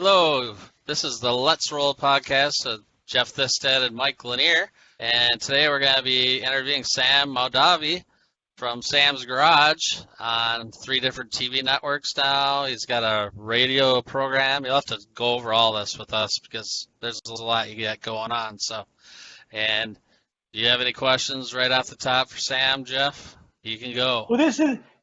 Hello, this is the Let's Roll podcast with Jeff Thisted and Mike Linner, and today we're going to be interviewing Sam Mahdavi from Sam's Garage on 3 different TV networks now. He's got a radio program. You'll have to go over all this with us because there's a lot you got going on. And do you have any questions right off the top for Sam, Jeff? You can go. Well,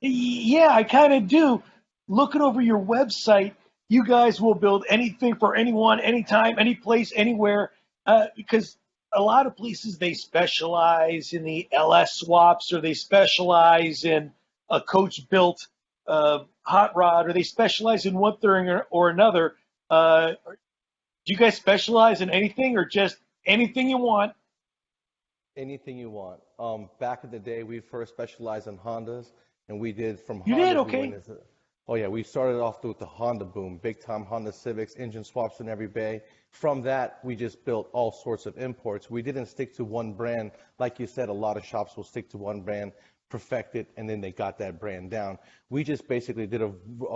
yeah, I kind of do. Looking over your website, you guys will build anything for anyone, anytime, any place, anywhere. Because a lot of places, they specialize in the LS swaps, or they specialize in a coach-built hot rod, or they specialize in one thing or another. Do you guys specialize in anything, or just anything you want? Anything you want. Back in the day, we first specialized in Hondas, and we did from You Hondas. did? Okay. We started off with the Honda boom, big time Honda Civics, engine swaps in every bay. From that, we just built all sorts of imports. We didn't stick to one brand. Like you said, a lot of shops will stick to one brand, perfect it, and then they got that brand down. We just basically did a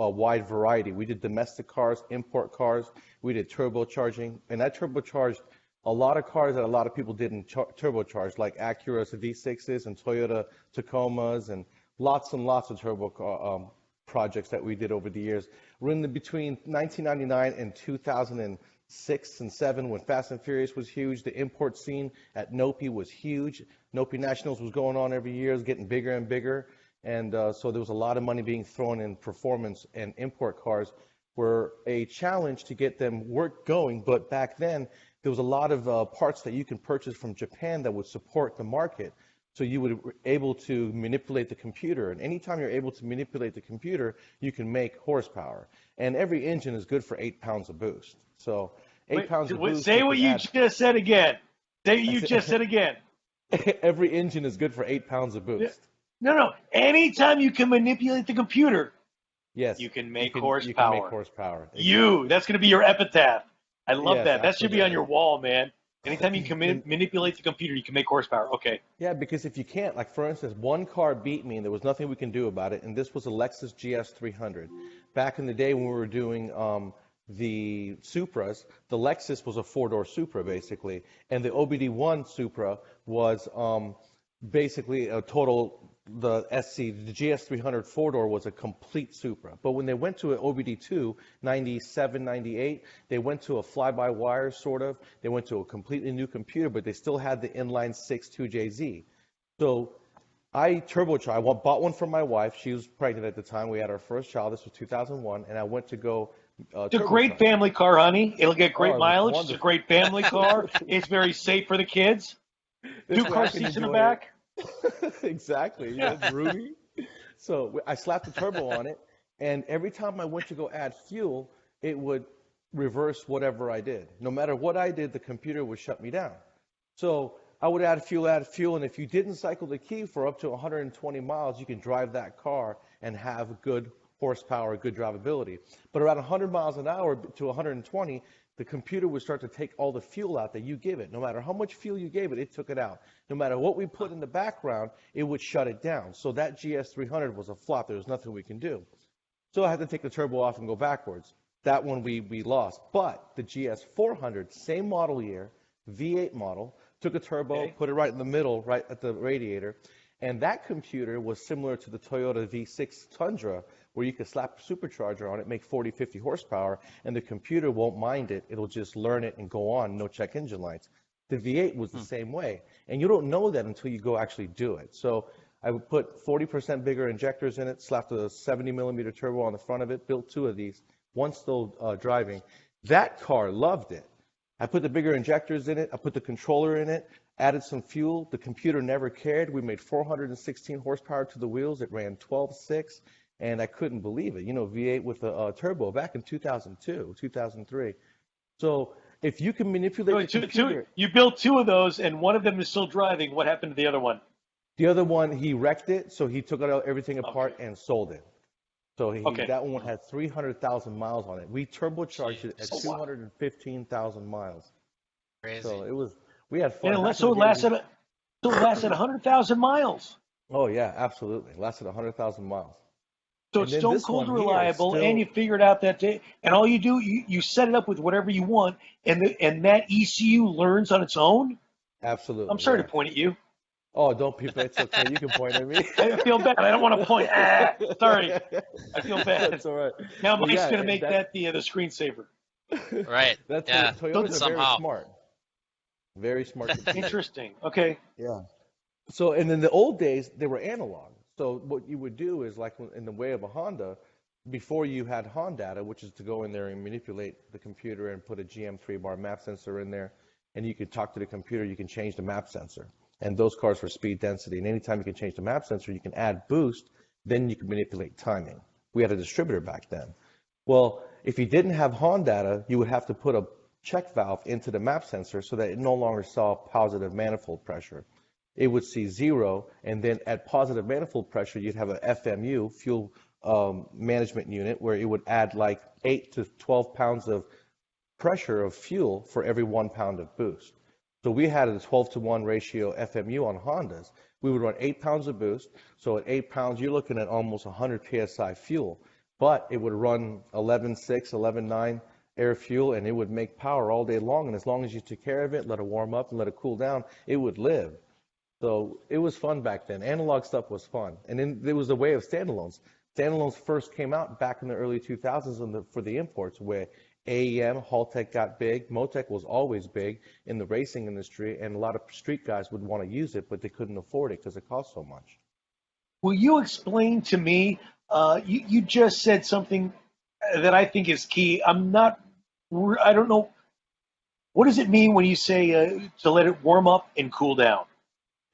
wide variety. We did domestic cars, import cars. We did turbocharging, and that turbocharged a lot of cars that a lot of people didn't turbocharge, like Acura's V6s and Toyota Tacomas, and lots of turbo projects that we did over the years. We're in between 1999 and 2006 and 7 when Fast and Furious was huge. The import scene at Nopi was huge. Nopi Nationals was going on every year. It was getting bigger and bigger. And so there was a lot of money being thrown in performance, and import cars were a challenge to get them work going. But back then, there was a lot of parts that you can purchase from Japan that would support the market. So you would be able to manipulate the computer. And anytime you're able to manipulate the computer, you can make horsepower. And every engine is good for 8 pounds of boost. So 8 pounds of boost. Say what you just said again. Say what you just said again. Every engine is good for 8 pounds of boost. No. Anytime you can manipulate the computer, yes, you can make horsepower. You can make horsepower. Exactly. That's going to be your epitaph. I love Yes, that. That should be absolutely. on your wall, man. Anytime you can manipulate the computer, you can make horsepower. Okay. Yeah, because if you can't, like for instance, one car beat me and there was nothing we can do about it, and this was a Lexus GS 300. Back in the day when we were doing the Supras, the Lexus was a 4-door Supra basically, and the OBD1 Supra was basically a total, the GS 300 4-door was a complete Supra. But when they went to an OBD2, 97, 98, they went to a fly-by-wire sort of. They went to a completely new computer, but they still had the inline 6 2JZ. So I turbocharged. I bought one for my wife. She was pregnant at the time. We had our first child. This was 2001, and I went to go It's a great family car, honey. It'll get great mileage. wonderful. It's a great family car. It's very safe for the kids. New car seats in the back. Exactly. Yeah, it's roomy. So I slapped the turbo on it, and every time I went to go add fuel, it would reverse whatever I did. No matter what I did, the computer would shut me down. So I would add fuel, and if you didn't cycle the key for up to 120 miles, you can drive that car and have good horsepower, good drivability. But around 100 miles an hour to 120, the computer would start to take all the fuel out that you give it. No matter how much fuel you gave it, it took it out. No matter what we put in the background, it would shut it down. So that GS 300 was a flop. There was nothing we can do. So I had to take the turbo off and go backwards. That one we lost. But the GS 400, same model year, V8 model, took a turbo, put it right in the middle, right at the radiator. And that computer was similar to the Toyota V6 Tundra, where you could slap a supercharger on it, make 40, 50 horsepower, and the computer won't mind it. It'll just learn it and go on, no check engine lights. The V8 was the same way. And you don't know that until you go actually do it. So I would put 40% bigger injectors in it, slapped a 70-millimeter turbo on the front of it, built 2 of these, one still driving. That car loved it. I put the bigger injectors in it. I put the controller in it, added some fuel. The computer never cared. We made 416 horsepower to the wheels. It ran 12.6, and I couldn't believe it. You know, V8 with a turbo back in 2002, 2003. So if you can manipulate the computer. You built 2 of those, and one of them is still driving. What happened to the other one? The other one, he wrecked it, so he took everything apart and sold it. So that one had 300,000 miles on it. We turbocharged it at 215,000 miles. Crazy. So we had fun. And so it lasted 100,000 miles. Oh yeah, absolutely. Lasted 100,000 miles. So And it's then stone this cold one here is reliable, and still you figure it out that day. And all you do, you set it up with whatever you want, and that ECU learns on its own. I'm absolutely, sorry to yeah. point at you. Oh, don't be, it's okay. You can point at me. I feel bad. I don't want to point. Sorry. I feel bad. That's all right. Now But Mike's yeah, going to make that that the screensaver. Right. Yeah. Toyotas are very Somehow. smart. Very smart computers. Interesting. Okay. Yeah. So, and in the old days, they were analog. So what you would do is like in the way of a Honda, before you had Hondata, which is to go in there and manipulate the computer and put a GM 3-bar map sensor in there, and you could talk to the computer, you can change the map sensor. And those cars for speed density. And anytime you can change the map sensor, you can add boost, then you can manipulate timing. We had a distributor back then. Well, if you didn't have Hondata, you would have to put a check valve into the map sensor so that it no longer saw positive manifold pressure. It would see 0, and then at positive manifold pressure, you'd have a FMU, fuel management unit, where it would add like 8 to 12 pounds of pressure of fuel for every 1 pound of boost. So we had a 12-to-1 ratio FMU on Hondas. We would run 8 pounds of boost. So at 8 pounds, you're looking at almost 100 PSI fuel. But it would run 11.6, 11.9 air fuel, and it would make power all day long. And as long as you took care of it, let it warm up and let it cool down, it would live. So it was fun back then. Analog stuff was fun. And then there was the way of standalones. Standalones first came out back in the early 2000s for the imports, where AEM, Haltech got big. Motec was always big in the racing industry, and a lot of street guys would want to use it, but they couldn't afford it because it cost so much. Will you explain to me? You just said something that I think is key. I don't know. What does it mean when you say to let it warm up and cool down?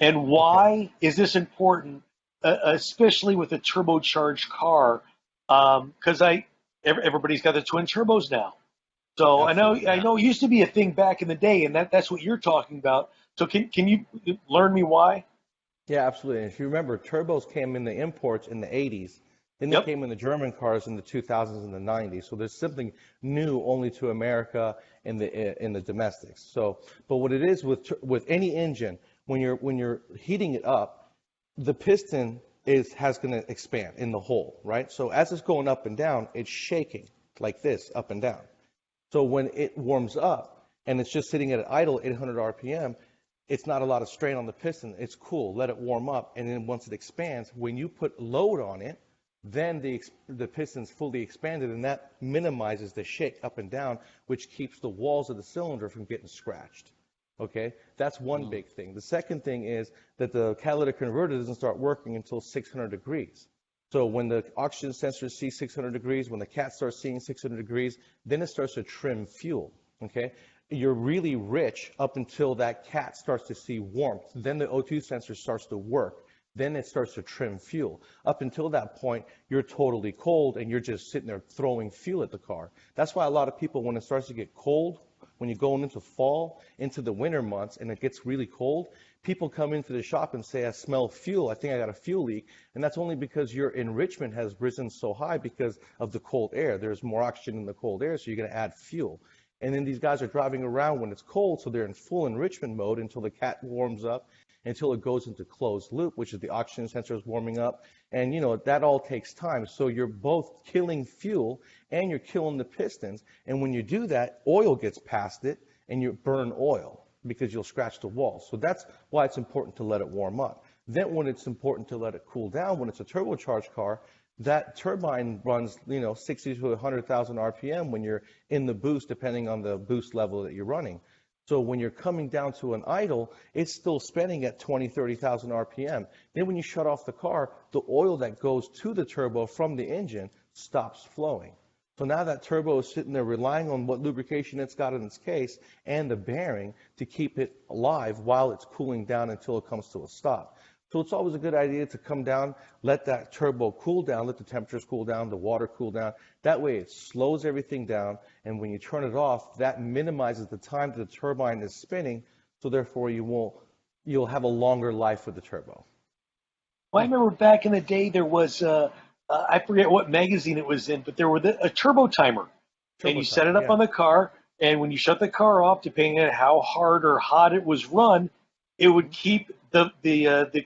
And why is this important, especially with a turbocharged car? Because everybody's got the twin turbos now. So Absolutely. I know it used to be a thing back in the day, and that's what you're talking about. So can you learn me why? Yeah, absolutely. And if you remember, turbos came in the imports in the 80s. Then they came in the German cars in the 2000s and the 90s. So there's something new only to America in the domestics. So, but what it is with any engine, when you're heating it up, the piston has going to expand in the hole, right? So as it's going up and down, it's shaking like this, up and down. So when it warms up and it's just sitting at an idle 800 RPM, it's not a lot of strain on the piston. It's cool. Let it warm up. And then once it expands, when you put load on it, then the piston's fully expanded, and that minimizes the shake up and down, which keeps the walls of the cylinder from getting scratched. Okay, that's one big thing. The second thing is that the catalytic converter doesn't start working until 600 degrees. So when the oxygen sensor sees 600 degrees, when the cat starts seeing 600 degrees, then it starts to trim fuel. Okay, you're really rich up until that cat starts to see warmth. Then the O2 sensor starts to work. Then it starts to trim fuel. Up until that point, you're totally cold and you're just sitting there throwing fuel at the car. That's why a lot of people, when it starts to get cold, when you're going into fall, into the winter months, and it gets really cold, people come into the shop and say, I smell fuel. I think I got a fuel leak. And that's only because your enrichment has risen so high because of the cold air. There's more oxygen in the cold air, so you're going to add fuel. And then these guys are driving around when it's cold, so they're in full enrichment mode until the cat warms up, until it goes into closed loop, which is the oxygen sensor is warming up. And, that all takes time. So you're both killing fuel and you're killing the pistons. And when you do that, oil gets past it and you burn oil because you'll scratch the wall. So that's why it's important to let it warm up. Then when it's important to let it cool down, when it's a turbocharged car, that turbine runs, 60 to 100,000 RPM when you're in the boost, depending on the boost level that you're running. So when you're coming down to an idle, it's still spinning at 20, 30,000 RPM. Then when you shut off the car, the oil that goes to the turbo from the engine stops flowing. So now that turbo is sitting there relying on what lubrication it's got in its case and the bearing to keep it alive while it's cooling down until it comes to a stop. So it's always a good idea to come down, let that turbo cool down, let the temperatures cool down, the water cool down. That way it slows everything down, and when you turn it off, that minimizes the time that the turbine is spinning, so therefore you'll have a longer life with the turbo. Well, I remember back in the day there was, I forget what magazine it was in, but there was a turbo timer. And you set it up on the car, and when you shut the car off, depending on how hard or hot it was run, it would keep the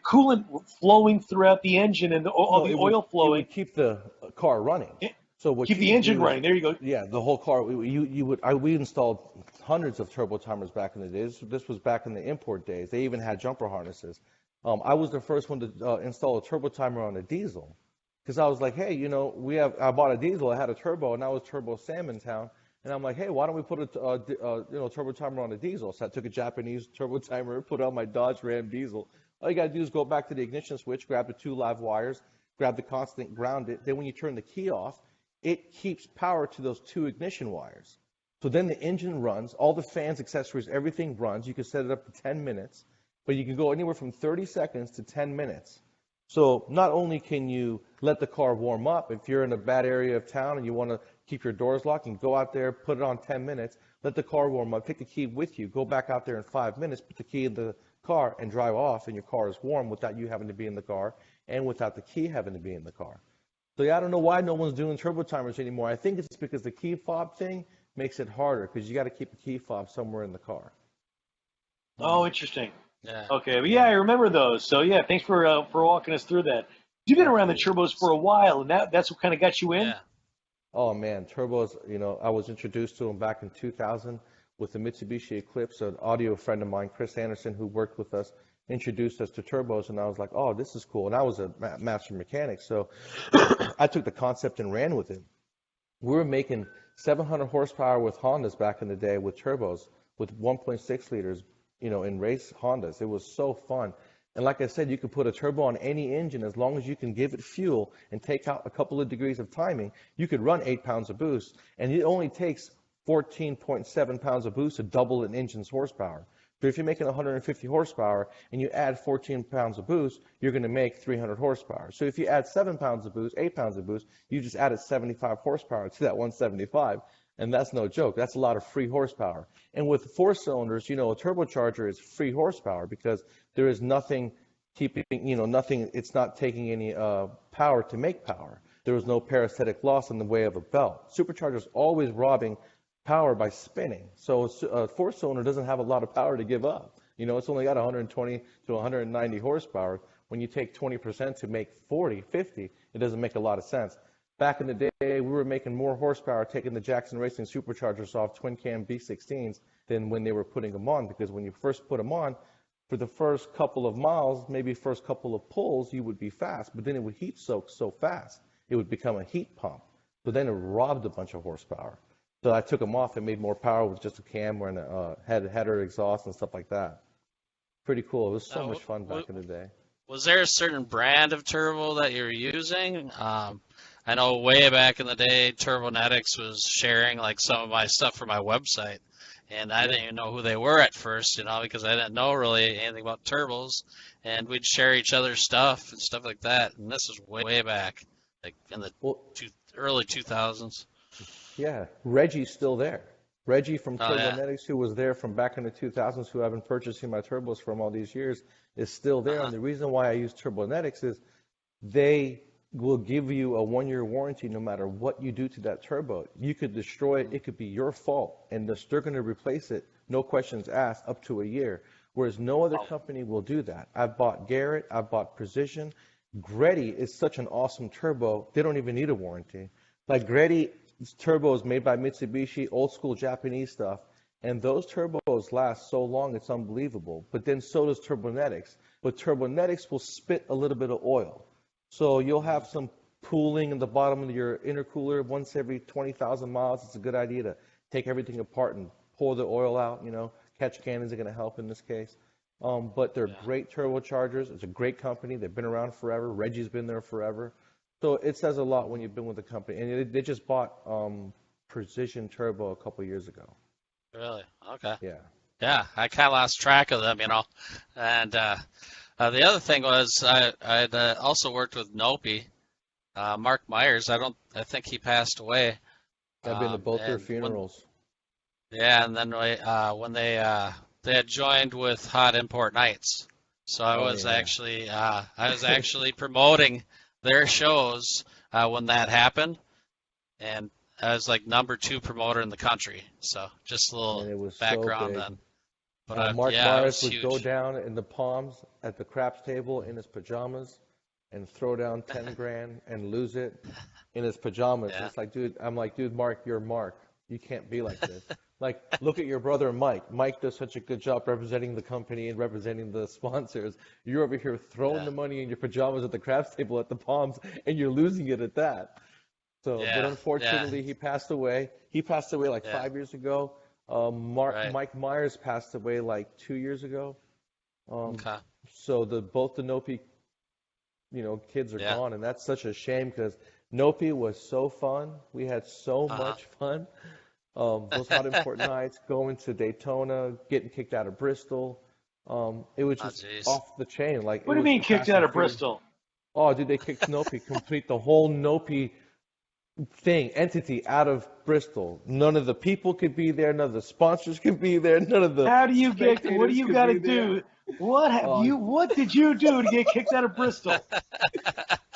coolant flowing throughout the engine and the oil flowing. It would keep the car running. So what Keep you the would engine do is, running. There you go. yeah, the whole car. We installed hundreds of turbo timers back in the days. This was back in the import days. They even had jumper harnesses. I was the first one to install a turbo timer on a diesel, because I was like, hey, I bought a diesel. I had a turbo, and I was Turbo Sam in town. And I'm like, hey, why don't we put a turbo timer on a diesel? So I took a Japanese turbo timer, put it on my Dodge Ram diesel. All you got to do is go back to the ignition switch, grab the 2 live wires, grab the constant, ground it. Then when you turn the key off, it keeps power to those 2 ignition wires. So then the engine runs, all the fans, accessories, everything runs. You can set it up to 10 minutes, but you can go anywhere from 30 seconds to 10 minutes. So not only can you let the car warm up, if you're in a bad area of town and you want to keep your doors locked, and go out there, put it on 10 minutes, let the car warm up, take the key with you, go back out there in 5 minutes, put the key in the car and drive off, and your car is warm without you having to be in the car and without the key having to be in the car. So yeah, I don't know why no one's doing turbo timers anymore. I think it's because the key fob thing makes it harder, because you got to keep a key fob somewhere in the car. Oh, interesting. Yeah. Okay, but yeah, I remember those. So yeah, thanks for walking us through that. You've been around the turbos for a while, and that's what kind of got you in. Yeah. Oh man, turbos, I was introduced to them back in 2000 with the Mitsubishi Eclipse. An audio friend of mine, Chris Anderson, who worked with us, introduced us to turbos, and I was like, oh, this is cool. And I was a master mechanic, so I took the concept and ran with it. We were making 700 horsepower with Hondas back in the day with turbos, with 1.6 liters, in race Hondas. It was so fun. And like I said, you could put a turbo on any engine as long as you can give it fuel and take out a couple of degrees of timing. You could run 8 pounds of boost, and it only takes 14.7 pounds of boost to double an engine's horsepower. So if you're making 150 horsepower and you add 14 pounds of boost, you're going to make 300 horsepower. So if you add 7 pounds of boost, 8 pounds of boost, you just added 75 horsepower to that 175. And that's no joke. That's a lot of free horsepower. And with 4 cylinders, a turbocharger is free horsepower, because there is nothing keeping, nothing, it's not taking any power to make power. There was no parasitic loss in the way of a belt. Supercharger's always robbing power by spinning. So a 4-cylinder doesn't have a lot of power to give up. It's only got 120 to 190 horsepower. When you take 20% to make 40, 50, it doesn't make a lot of sense. Back in the day, we were making more horsepower taking the Jackson Racing superchargers off twin cam B16s than when they were putting them on, because when you first put them on, for the first couple of miles, maybe first couple of pulls, you would be fast, but then it would heat soak so fast, it would become a heat pump. So then it robbed a bunch of horsepower. So I took them off and made more power with just a cam and a header exhaust and stuff like that. Pretty cool. It was so much fun back in the day. Was there a certain brand of turbo that you were using? I know way back in the day, Turbonetics was sharing like some of my stuff for my website, and I didn't even know who they were at first, because I didn't know really anything about turbos, and we'd share each other's stuff and stuff like that. And this is way back, like in the early 2000s. Yeah, Reggie's still there. Reggie from Turbonetics, who was there from back in the 2000s, who I've been purchasing my turbos from all these years, is still there. And the reason why I use Turbonetics is they will give you a 1-year warranty no matter what you do to that turbo. You could destroy it. It could be your fault. And they're going to replace it, no questions asked, up to a year. Whereas no other company will do that. I've bought Garrett. I've bought Precision. Greddy is such an awesome turbo. They don't even need a warranty. Like Greddy turbo is made by Mitsubishi, old school Japanese stuff. And those turbos last so long, it's unbelievable. But then so does Turbonetics. But Turbonetics will spit a little bit of oil. So you'll have some pooling in the bottom of your intercooler once every 20,000 miles. It's a good idea to take everything apart and pour the oil out. Catch cannons are going to help in this case. But they're great turbochargers. It's a great company. They've been around forever. Reggie's been there forever. So it says a lot when you've been with the company. And they just bought Precision Turbo a couple years ago. Really? Okay. Yeah. Yeah, I kind of lost track of them, And the other thing was I'd also worked with Nopi, Mark Myers. I think he passed away. I've been to both their funerals. And then when they had joined with Hot Import Nights, so I was actually promoting their shows when that happened, and I was like number 2 promoter in the country. So just a little background then. But Mark Myers would huge. go down in the Palms at the craps table in his pajamas and throw down 10 grand and lose it in his pajamas. Yeah. It's like, dude, I'm like, dude, Mark, you're Mark. You can't be like this. Like, look at your brother Mike. Mike does such a good job representing the company and representing the sponsors. You're over here throwing Yeah. the money in your pajamas at the craps table at the Palms, and you're losing it at that. So, but Yeah. unfortunately, he passed away. He passed away like Yeah. 5 years ago. Right. Mike Myers passed away like 2 years ago. Um, Okay. so both the Nopi, kids are Yeah. gone, and that's such a shame because Nopi was so fun. We had so Uh-huh. much fun. Those hot important nights, going to Daytona, getting kicked out of Bristol. It was Oh, just jeez. off the chain. Like What it do you was mean the kicked Fast out and of Furious. Bristol? Oh, dude, they kicked Nopi, complete the whole Nopi entity out of Bristol. None of the people could be there. None of the sponsors could be there. None of the How do you what do spectators you could got to be there. do? What did you do to get kicked out of Bristol?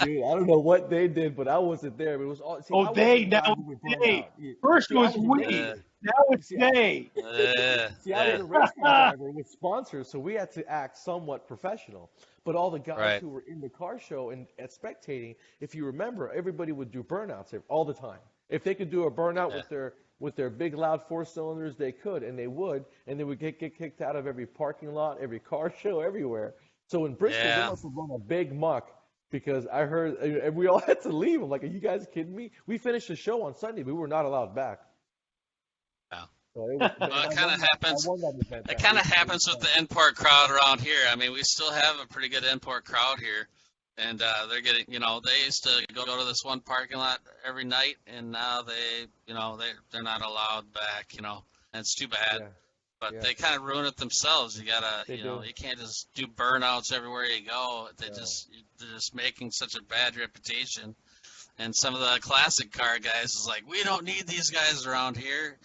Dude, I don't know what they did, but I wasn't there. It was all. See, I Oh, was they, the now guy who would burn they. out. First it See, I was was a we, Uh, racer. now it's See, they. I was yeah. a race car driver with sponsors, so we had to act somewhat professional. But all the guys Right. who were in the car show and spectating, if you remember, everybody would do burnouts all the time. If they could do a burnout Yeah. with their big loud four cylinders, they could, and they would, and they would get kicked out of every parking lot, every car show, everywhere. So in Bristol, they Yeah. must have run a big muck because I heard, and we all had to leave. I'm like, are you guys kidding me? We finished the show on Sunday. We were not allowed back. Wow. So it was, Well, and it kind of I happens. won that event. It That kind of week. It was happens with fun. the import crowd around here. I mean, we still have a pretty good import crowd here, and they're getting. They used to go to this one parking lot every night, and now they're not allowed back. And it's too bad. Yeah, But yeah, they kind of ruin it themselves. You gotta, they do. you can't just do burnouts everywhere you go. They're No. just making such a bad reputation. And some of the classic car guys is like, we don't need these guys around here.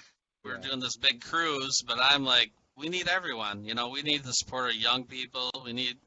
We're Yeah. doing this big cruise, but I'm like, we need everyone. We need the support of young people. We need,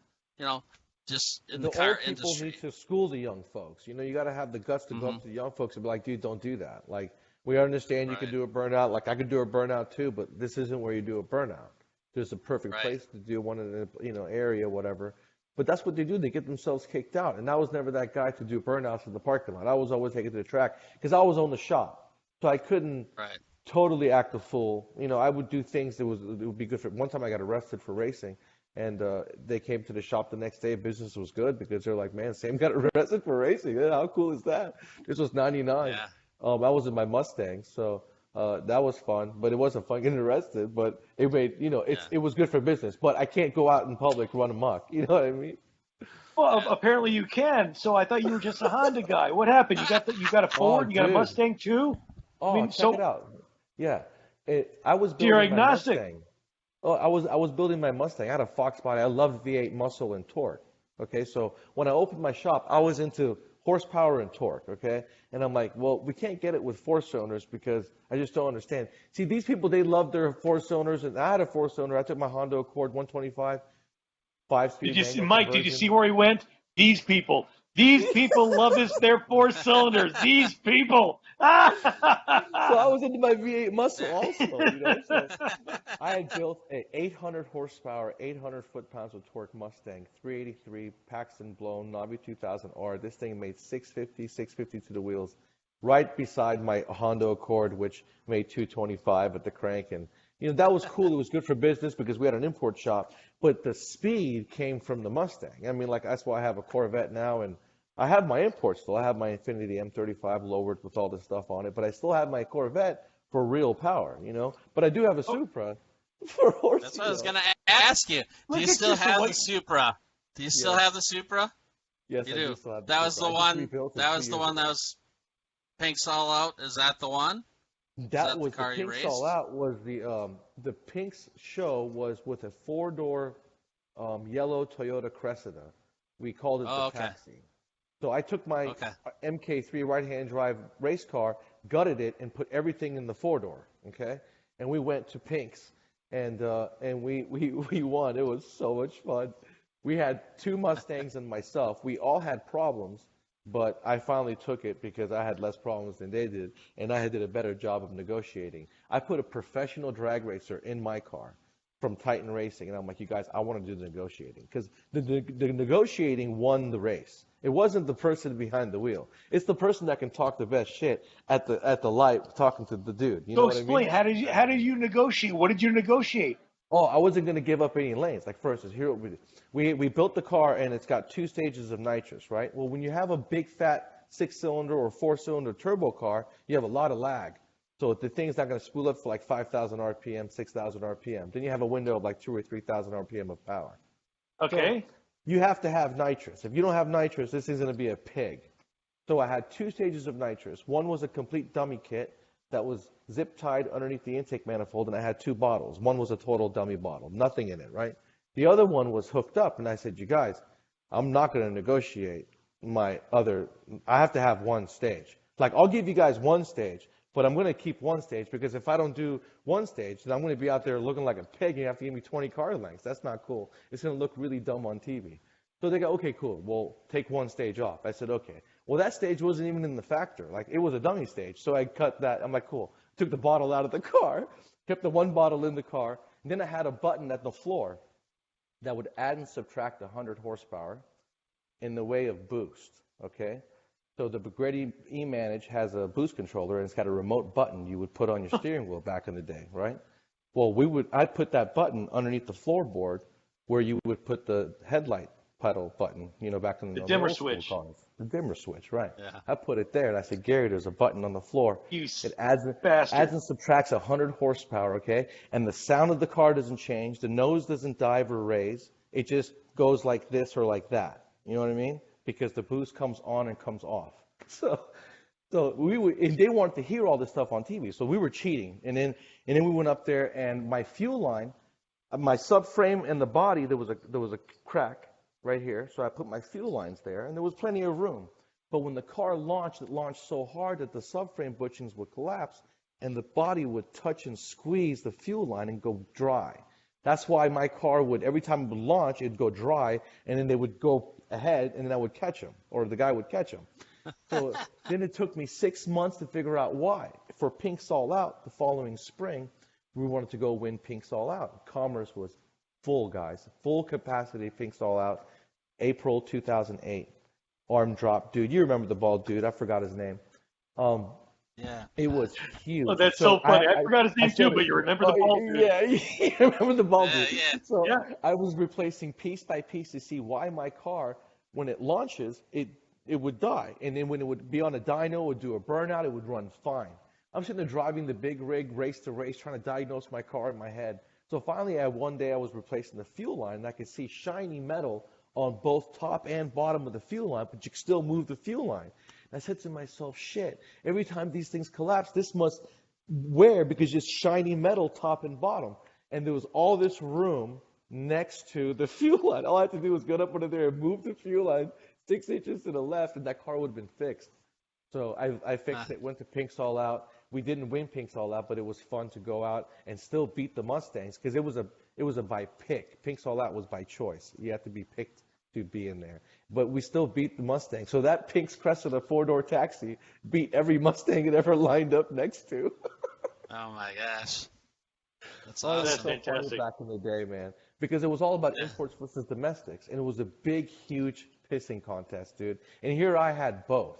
just in the The car old people industry. need to school the young folks. You got to have the guts to go Hmm. up to the young folks and be like, dude, don't do that. Like, we understand you can Right. do a burnout. Like, I could do a burnout too, but this isn't where you do a burnout. There's a perfect Right. place to do one in the, area, whatever. But that's what they do. They get themselves kicked out. And I was never that guy to do burnouts in the parking lot. I was always taken to the track because I was on the shop. So I couldn't Right. totally act a fool. I would do things it would be good for. One time I got arrested for racing, and they came to the shop the next day. Business was good because they're like, man, Sam got arrested for racing. Yeah, how cool is that? This was '99. Yeah. I was in my Mustang, so that was fun. But it wasn't fun getting arrested. But it made it was good for business. But I can't go out in public run amok. You know what I mean? Well, Yeah. apparently you can. So I thought you were just a Honda guy. What happened? You got a Ford? You got a dude. Mustang too? Oh, check so it out. Yeah, I was you're building my agnostic. Mustang. Oh, I was building my Mustang. I had a Fox body. I loved V8 muscle and torque. Okay, so when I opened my shop, I was into horsepower and torque. Okay, and I'm like, well, we can't get it with four cylinders because I just don't understand. See, these people, they love their four cylinders, and I had a four cylinder. I took my Honda Accord 125, 5-speed Did you see, manual Mike? Did you conversion. see where he went? These people love their four cylinders. These people. So I was into my V8 muscle also. So I had built a 800 horsepower, 800 foot-pounds of torque Mustang, 383 Paxton blown, Navi 2000R. This thing made 650 to the wheels, right beside my Honda Accord, which made 225 at the crank. And that was cool. It was good for business because we had an import shop. But the speed came from the Mustang. I mean, like, that's why I have a Corvette now, and I have my import still. I have my Infiniti M35 lowered with all this stuff on it, but I still have my Corvette for real power, But I do have a Supra for horse. That's what I was gonna ask you. Do Look you at still this, have the what- Supra? Do you still Yes. have the Supra? Yes, You I do. do still have That was Supra. the I just one. rebuilt it That 2 was the years one ago. that was Pinks all out. Is that the one? That was the car the you Pinks All raced? Out was the Pinks show was with a 4-door yellow Toyota Cressida. We called it Oh, the okay. Taxi. So I took my Okay. MK3 right-hand drive race car, gutted it, and put everything in the 4-door. Okay, and we went to Pinks, and we won. It was so much fun. We had 2 Mustangs and myself. We all had problems, but I finally took it because I had less problems than they did, and I did a better job of negotiating. I put a professional drag racer in my car from Titan Racing. And I'm like, you guys, I want to do the negotiating. Because the negotiating won the race. It wasn't the person behind the wheel. It's the person that can talk the best shit at the light talking to the dude. You know what I explain, mean? how did you negotiate? What did you negotiate? Oh, I wasn't going to give up any lanes. Like, first, here what we did. We built the car, and it's got 2 stages of nitrous, right? Well, when you have a big, fat 6-cylinder or 4-cylinder turbo car, you have a lot of lag. So the thing's not going to spool up for like 5,000 RPM, 6,000 RPM. Then you have a window of like 2,000 or 3,000 RPM of power. Okay. So you have to have nitrous. If you don't have nitrous, this is going to be a pig. So I had 2 stages of nitrous. One was a complete dummy kit that was zip tied underneath the intake manifold, and I had 2 bottles. One was a total dummy bottle, nothing in it, right? The other one was hooked up, and I said, you guys, I'm not going to negotiate I have to have 1 stage. Like, I'll give you guys 1 stage, but I'm going to keep 1 stage, because if I don't do 1 stage, then I'm going to be out there looking like a pig, and you have to give me 20 car lengths. That's not cool. It's going to look really dumb on TV. So they go, okay, cool. Well, take 1 stage off. I said, okay. Well, that stage wasn't even in the factor. Like, it was a dummy stage. So I cut that. I'm like, cool. Took the bottle out of the car, kept the 1 bottle in the car, and then I had a button at the floor that would add and subtract 100 horsepower in the way of boost, okay? So the Bugatti E-Manage has a boost controller, and it's got a remote button you would put on your steering wheel back in the day, right? Well, I'd put that button underneath the floorboard where you would put the headlight pedal button, back in the dimmer old school switch. cars. The dimmer switch, right. Yeah. I put it there, and I said, Gary, there's a button on the floor. It adds bastard. and subtracts 100 horsepower, okay? And the sound of the car doesn't change. The nose doesn't dive or raise. It just goes like this or like that. You know what I mean? Because the boost comes on and comes off. So and they wanted to hear all this stuff on TV. So we were cheating. And then we went up there, and my fuel line, my subframe and the body, there was a crack right here. So I put my fuel lines there, and there was plenty of room. But when the car launched, it launched so hard that the subframe bushings would collapse, and the body would touch and squeeze the fuel line and go dry. That's why my car would, every time it would launch, it'd go dry, and then they would go ahead, and then I would catch them, or the guy would catch them. So then it took me 6 months to figure out why. For Pink's All Out, the following spring, we wanted to go win Pink's All Out. Commerce was full, guys. Full capacity Pink's All Out, April 2008. Arm drop dude. You remember the bald dude. I forgot his name. Yeah. It was huge. Oh, that's so funny. I forgot his name too, but you remember the bald dude. Yeah, you remember the bald dude. Yeah. So I was replacing piece by piece to see why my car, when it launches, it would die. And then when it would be on a dyno, it would do a burnout, it would run fine. I'm sitting there driving the big rig, race to race, trying to diagnose my car in my head. So finally, one day I was replacing the fuel line, and I could see shiny metal on both top and bottom of the fuel line, but you could still move the fuel line. And I said to myself, shit, every time these things collapse, this must wear because it's shiny metal top and bottom. And there was all this room next to the fuel line. All I had to do was get up under there and move the fuel line 6 inches to the left, and that car would have been fixed. So I fixed it, went to Pink's All Out. We didn't win Pink's All Out, but it was fun to go out and still beat the Mustangs because it was a by pick. Pink's All Out was by choice. You had to be picked to be in there. But we still beat the Mustang. So that Pink's Cressida 4-door taxi beat every Mustang it ever lined up next to. Oh my gosh. That's Oh, awesome. that's so fantastic. funny back in the day, man. Because it was all about imports versus domestics. And it was a big, huge pissing contest, dude. And here I had both.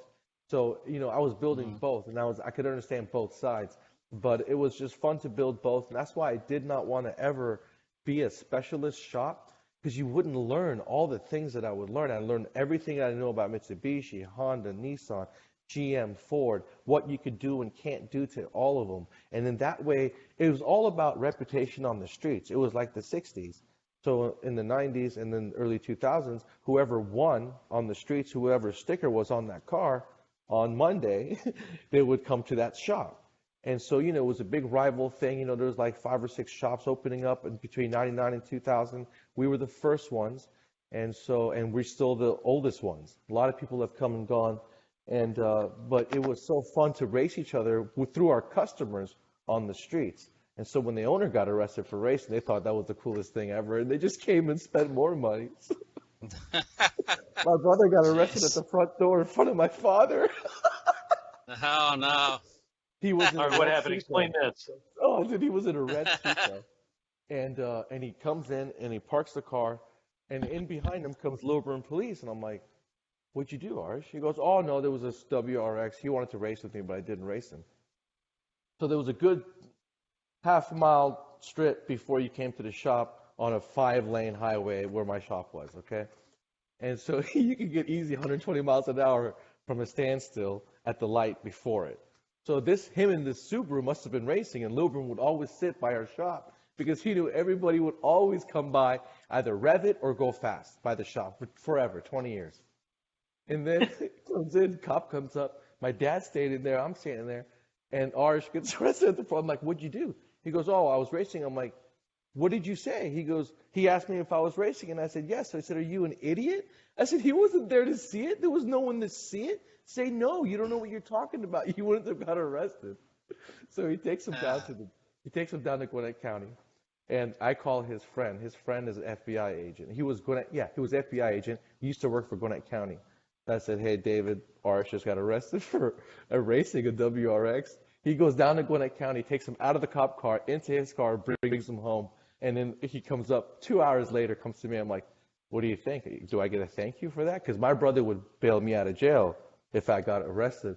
So, I was building both, and I could understand both sides. But it was just fun to build both. And that's why I did not want to ever be a specialist shop, because you wouldn't learn all the things that I would learn. I learned everything I know about Mitsubishi, Honda, Nissan, GM, Ford, what you could do and can't do to all of them. And then that way, it was all about reputation on the streets. It was like the 60s. So in the 90s and then early 2000s, whoever won on the streets, whoever's sticker was on that car, on Monday, they would come to that shop. And so, it was a big rival thing. There was like 5 or 6 shops opening up in between 99 and 2000. We were the first ones. And we're still the oldest ones. A lot of people have come and gone. And, but it was so fun to race each other through our customers on the streets. And so when the owner got arrested for racing, they thought that was the coolest thing ever. And they just came and spent more money. My brother got arrested at the front door in front of my father. Oh, no. He was in All right, what happened? Explain that. Oh, dude, he was in a red Subaru. And he comes in and he parks the car, and in behind him comes Lilburn police, and I'm like, "What'd you do, Arsh?" He goes, "Oh no, there was this WRX. He wanted to race with me, but I didn't race him." So there was a good half-mile strip before you came to the shop on a 5-lane highway where my shop was, okay? And so you could get easy 120 miles an hour from a standstill at the light before it. So him and this Subaru must have been racing, and Lilburn would always sit by our shop because he knew everybody would always come by, either rev it or go fast by the shop for forever, 20 years. And then comes in, cop comes up. My dad stayed in there. I'm standing there. And Arsh gets arrested at the front. I'm like, "What'd you do?" He goes, "Oh, I was racing." I'm like, "What did you say?" He asked me if I was racing, and I said, "Yes." I said, "Are you an idiot?" I said, "He wasn't there to see it. There was no one to see it. Say no. You don't know what you're talking about. You wouldn't have got arrested." So he takes him down to Gwinnett County, and I call his friend. His friend is an FBI agent. He was FBI agent. He used to work for Gwinnett County. I said, "Hey, David, Arsh just got arrested for racing a WRX." He goes down to Gwinnett County, takes him out of the cop car, into his car, brings him home. And then he comes up 2 hours later, comes to me. I'm like, "What do you think? Do I get a thank you for that?" Because my brother would bail me out of jail if I got arrested.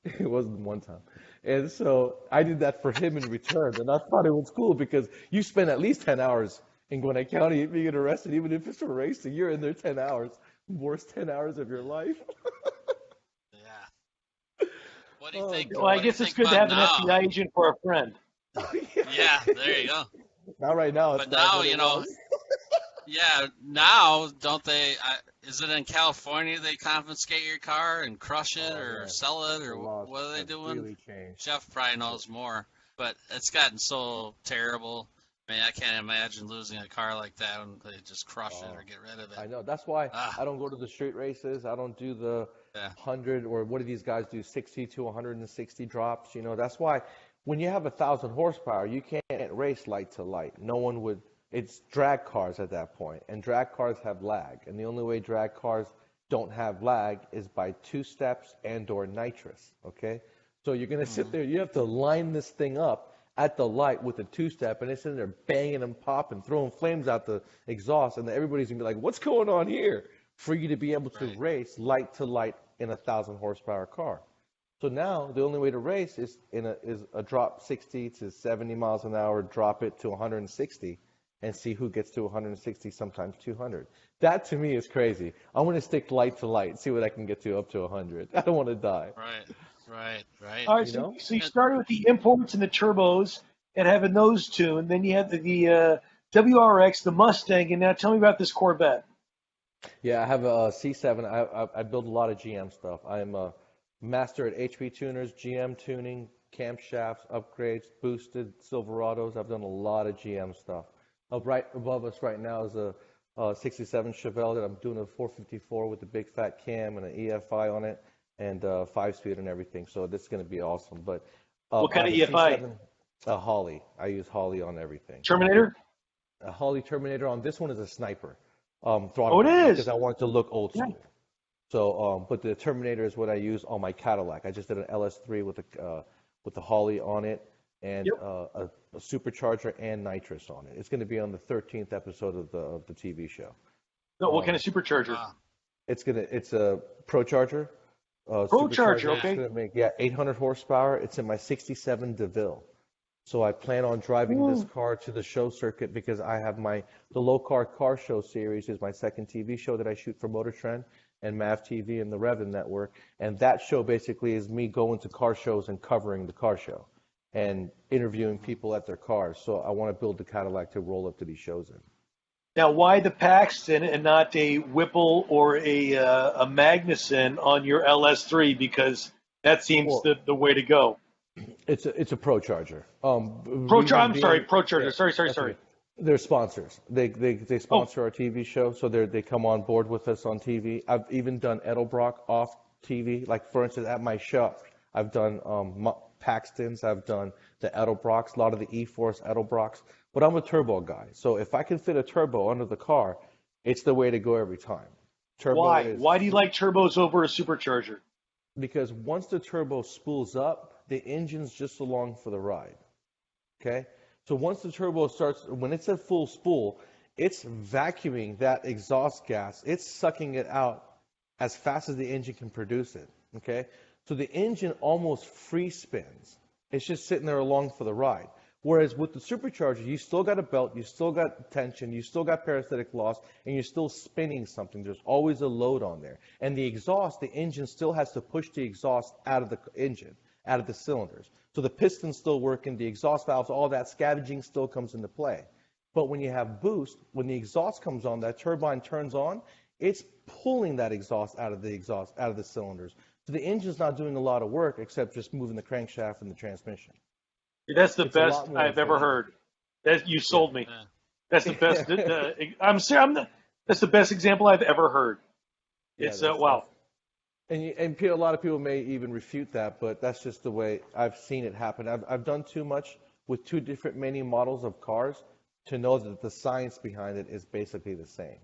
It wasn't one time. And so I did that for him in return. And I thought it was cool because you spend at least 10 hours in Gwinnett County being arrested, even if it's for racing. You're in there 10 hours. Worst 10 hours of your life. Yeah. What do you think? Well, I guess it's good to have an FBI agent for a friend. Yeah, there you go. Not right now. But now, yeah, now don't they? Is it in California they confiscate your car and crush it or sell it, or what are they doing? Really changed. Jeff probably knows more, but it's gotten so terrible. I mean, I can't imagine losing a car like that and they just crush it or get rid of it. I know. That's why I don't go to the street races. I don't do the 100 or what do these guys do, 60 to 160 drops. That's why when you have 1,000 horsepower, you can't race light to light. No one would. It's drag cars at that point, and drag cars have lag. And the only way drag cars don't have lag is by 2 steps and or nitrous. Okay, so you're gonna sit there. You have to line this thing up at the light with a 2-step, and it's in there banging and popping, throwing flames out the exhaust, and everybody's gonna be like, "What's going on here?" For you to be able to race light to light in 1,000 horsepower car. So now the only way to race is a drop 60 to 70 miles an hour, drop it to 160, and see who gets to 160, sometimes 200. That to me is crazy. I want to stick light to light, see what I can get to up to 100. I don't want to die. Right. All right, so you started with the imports and the turbos and having those two, and then you had the WRX, the Mustang, and now tell me about this Corvette. Yeah, I have a C7. I build a lot of GM stuff. I'm a master at HP tuners, GM tuning, camshafts, upgrades, boosted Silverados. I've done a lot of GM stuff. Right above us right now is a 67 Chevelle that I'm doing a 454 with a big fat cam and an EFI on it, and 5-speed and everything. So this is going to be awesome. But what kind of EFI? C7, a Holly. I use Holly on everything. Terminator? A Holly Terminator on this one is a sniper. Oh, it is? Because I want it to look old school. Yeah. So, but the Terminator is what I use on my Cadillac. I just did an LS3 with the Holly on it, and a supercharger and nitrous on it. It's going to be on the 13th episode of the TV show. No, what kind of supercharger? It's a ProCharger. ProCharger, okay. It's going to make 800 horsepower. It's in my 67 DeVille. So I plan on driving this car to the show circuit because I have the Low Car Show series is my second TV show that I shoot for MotorTrend and MAVTV and the Revin Network. And that show basically is me going to car shows and covering the car show and interviewing people at their cars. So I want to build the Cadillac to roll up to these shows in. Now, why the Paxton and not a Whipple or a Magnuson on your LS3? Because that seems the way to go. It's a ProCharger. ProCharger. Sorry. They're sponsors. They sponsor our TV show, so they come on board with us on TV. I've even done Edelbrock off TV. Like, for instance, at my shop, I've done Paxtons. I've done the Edelbrocks, a lot of the E-Force Edelbrocks. But I'm a turbo guy, so if I can fit a turbo under the car, it's the way to go every time. Why do you like turbos over a supercharger? Because once the turbo spools up, the engine's just along for the ride. Okay? So once the turbo starts, when it's at full spool, it's vacuuming that exhaust gas. It's sucking it out as fast as the engine can produce it. Okay? So the engine almost free spins. It's just sitting there along for the ride. Whereas with the supercharger, you still got a belt, you still got tension, you still got parasitic loss, and you're still spinning something. There's always a load on there. And the exhaust, the engine still has to push the exhaust out of the engine, out of the cylinders. So the piston's still working, the exhaust valves, all that scavenging still comes into play. But when you have boost, when the exhaust comes on, that turbine turns on, it's pulling that exhaust, out of the cylinders. So the engine's not doing a lot of work except just moving the crankshaft and the transmission. That's the It's a best lot more I've ever efficient. heard. That you sold me. Yeah. That's the best. That's the best example I've ever heard. Yeah, It's that's wow. a lot of people may even refute that, but that's just the way I've seen it happen. I've done too much with two different many models of cars to know that the science behind it is basically the same.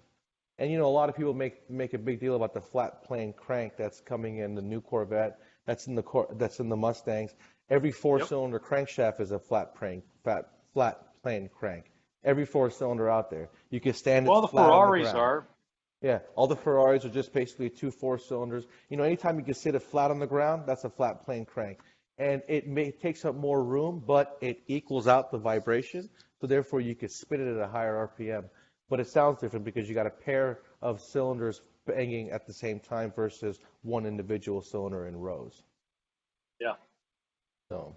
And a lot of people make a big deal about the flat plane crank that's coming in the new Corvette, that's in the Mustangs. Every four-cylinder crankshaft is a flat plane crank. Every four-cylinder out there. You can stand it Well, the flat on the Ferraris ground. are. Yeah, all the Ferraris are just basically two four-cylinders. Anytime you can sit it flat on the ground, that's a flat plane crank. And it takes up more room, but it equals out the vibration, so therefore you can spin it at a higher RPM. But it sounds different because you got a pair of cylinders banging at the same time versus one individual cylinder in rows. Yeah. So,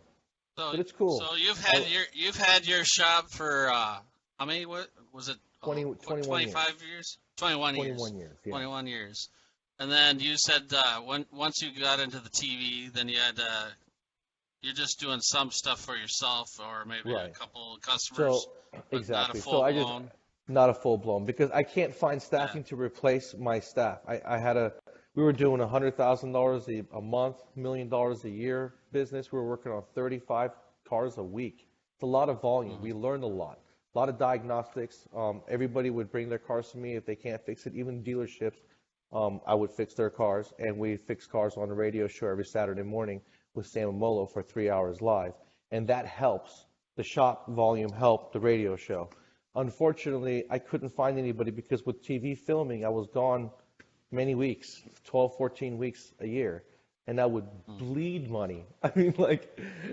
So, but it's cool. So you've had your shop for how many? What was it? 21 25 years. 21 years. 21 years. Yeah. 21 years. And then you said once you got into the TV, then you had you're just doing some stuff for yourself or maybe a Right. couple of customers. So but exactly. Not a So I just full-blown. not a full blown because I can't find staffing to replace my staff. We were doing $100,000 a month, $1 million a year business. We were working on 35 cars a week. It's a lot of volume. We learned a lot of diagnostics. Everybody would bring their cars to me if they can't fix it. Even dealerships, I would fix their cars, and we fix cars on the radio show every Saturday morning with Sam and Molo for 3 hours live, and that helps. The shop volume helped the radio show. Unfortunately, I couldn't find anybody because with TV filming, I was gone many weeks, 12, 14 weeks a year, and I would bleed money. I mean,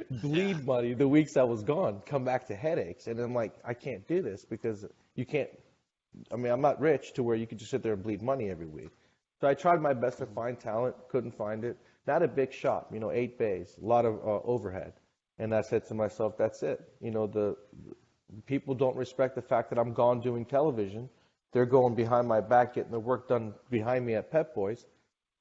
bleed money the weeks I was gone, come back to headaches. And I'm like, I can't do this because you can't, I'm not rich to where you could just sit there and bleed money every week. So I tried my best to find talent, couldn't find it. Not a big shop, 8 bays, a lot of overhead. And I said to myself, that's it. The people don't respect the fact that I'm gone doing television. They're going behind my back, getting the work done behind me at Pep Boys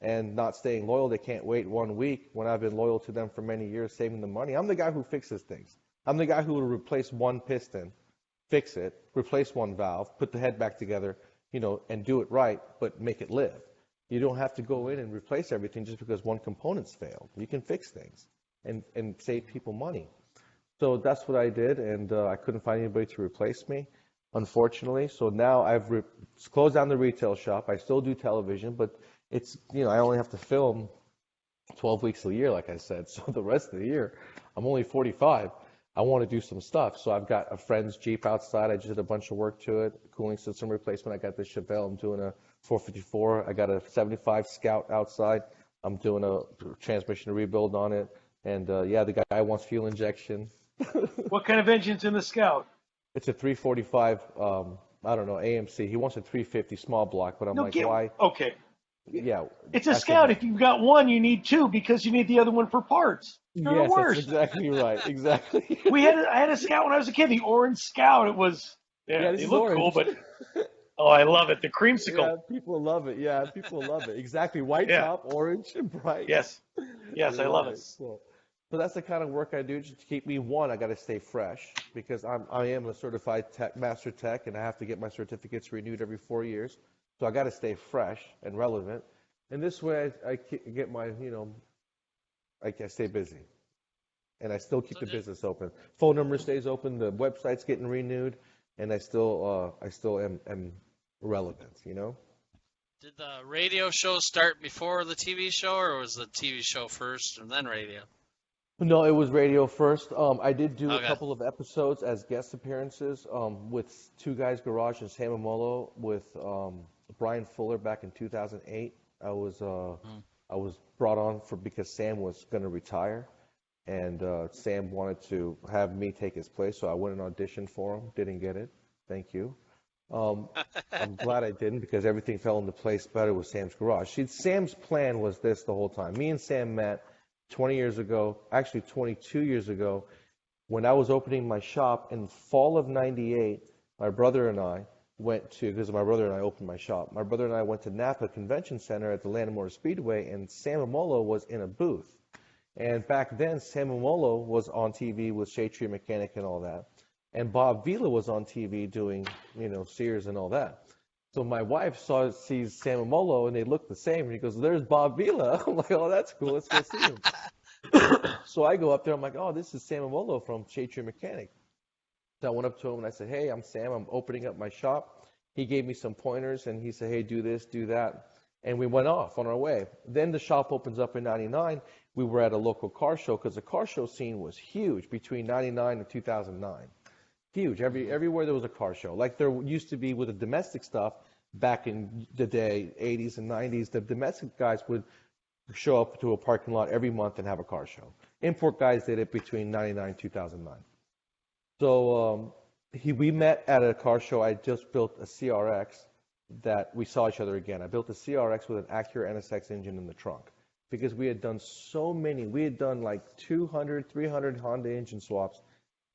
and not staying loyal. They can't wait 1 week when I've been loyal to them for many years, saving the money. I'm the guy who fixes things. I'm the guy who will replace one piston, fix it, replace one valve, put the head back together, and do it right, but make it live. You don't have to go in and replace everything just because one component's failed. You can fix things and save people money. So that's what I did, and I couldn't find anybody to replace me, unfortunately. So now I've closed down the retail shop. I still do television, but it's, I only have to film 12 weeks a year, like I said. So the rest of the year, I'm only 45. I want to do some stuff. So I've got a friend's Jeep outside. I just did a bunch of work to it. Cooling system replacement. I got the Chevelle. I'm doing a 454. I got a 75 Scout outside. I'm doing a transmission rebuild on it. And the guy wants fuel injection. What kind of engine's in the Scout? It's a 345, AMC. He wants a 350 small block, but I'm why? Okay. Yeah. It's a Scout. If you've got one, you need two because you need the other one for parts. They're the Yes, worst. that's exactly right. Exactly. I had a Scout when I was a kid, the orange Scout. It was, this they is look orange. cool, but, I love it. The creamsicle. Yeah, people love it. Yeah, people love it. Exactly. White top, orange, and bright. Yes, I love it. So that's the kind of work I do just to keep me, I got to stay fresh because I am a certified master tech, and I have to get my certificates renewed every 4 years. So I got to stay fresh and relevant. And this way I get my, I stay busy. And I still keep the business open. Phone number stays open. The website's getting renewed, and I still am relevant. Did the radio show start before the TV show, or was the TV show first and then radio? No, it was radio first. I did do a Okay. couple of episodes as guest appearances with Two Guys Garage and Sam Amolo with Brian Fuller back in 2008. I was uh, Mm. I was brought on for because Sam was going to retire, and Sam wanted to have me take his place, so I went and auditioned for him. Didn't get it. Thank you. Um, I'm glad I didn't because everything fell into place better with Sam's Garage. See, Sam's plan was this the whole time. Me and Sam met 20 years ago, actually 22 years ago, when I was opening my shop in fall of '98. My brother and I went to, because my brother and I opened my shop. My brother and I went to Napa Convention Center at the Land Motor Speedway, and Sam Amolo was in a booth. And back then, Sam Amolo was on TV with Shade Tree Mechanic and all that. And Bob Vila was on TV doing, Sears and all that. So my wife sees Sam Amolo, and they look the same. And he goes, "There's Bob Vila." I'm like, "Oh, that's cool. Let's go see him." So I go up there. I'm like, "Oh, this is Sam Amolo from Shade Tree Mechanic." So I went up to him and I said, "Hey, I'm Sam. I'm opening up my shop." He gave me some pointers and he said, "Hey, do this, do that." And we went off on our way. Then the shop opens up in '99. We were at a local car show because the car show scene was huge between '99 and 2009. Huge. Everywhere there was a car show. Like there used to be with the domestic stuff back in the day, 80s and 90s, the domestic guys would show up to a parking lot every month and have a car show. Import guys did it between '99 and 2009. So we met at a car show. I just built a CRX that we saw each other again. I built a CRX with an Acura NSX engine in the trunk because we had done so many. We had done like 200, 300 Honda engine swaps,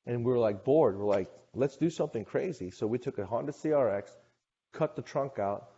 and we were like bored. We're like, let's do something crazy. So we took a Honda CRX, cut the trunk out,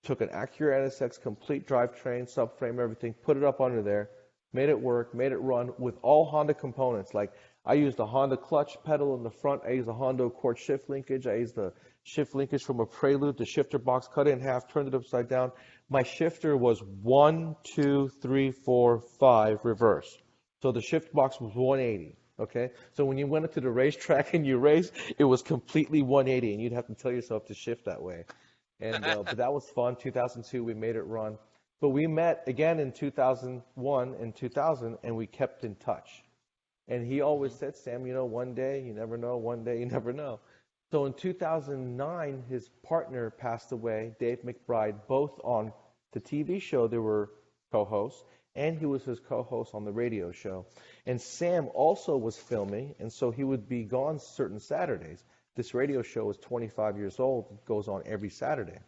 took an Acura NSX complete drivetrain, subframe, everything, put it up under there, made it work, made it run with all Honda components. Like I used a Honda clutch pedal in the front. I used a Honda Accord shift linkage. I used the shift linkage from a Prelude, the shifter box, cut it in half, turned it upside down. My shifter was 1, 2, 3, 4, 5 reverse. So the shift box was 180. Okay, so when you went into the racetrack and you raced, it was completely 180, and you'd have to tell yourself to shift that way. And but that was fun. 2002, we made it run. But we met again in 2001 and 2000, and we kept in touch. And he always said, "Sam, one day you never know. One day you never know." So in 2009, his partner passed away, Dave McBride, both on the TV show. They were co-hosts, and he was his co-host on the radio show. And Sam also was filming, and so he would be gone certain Saturdays. This radio show is 25 years old. It goes on every Saturday.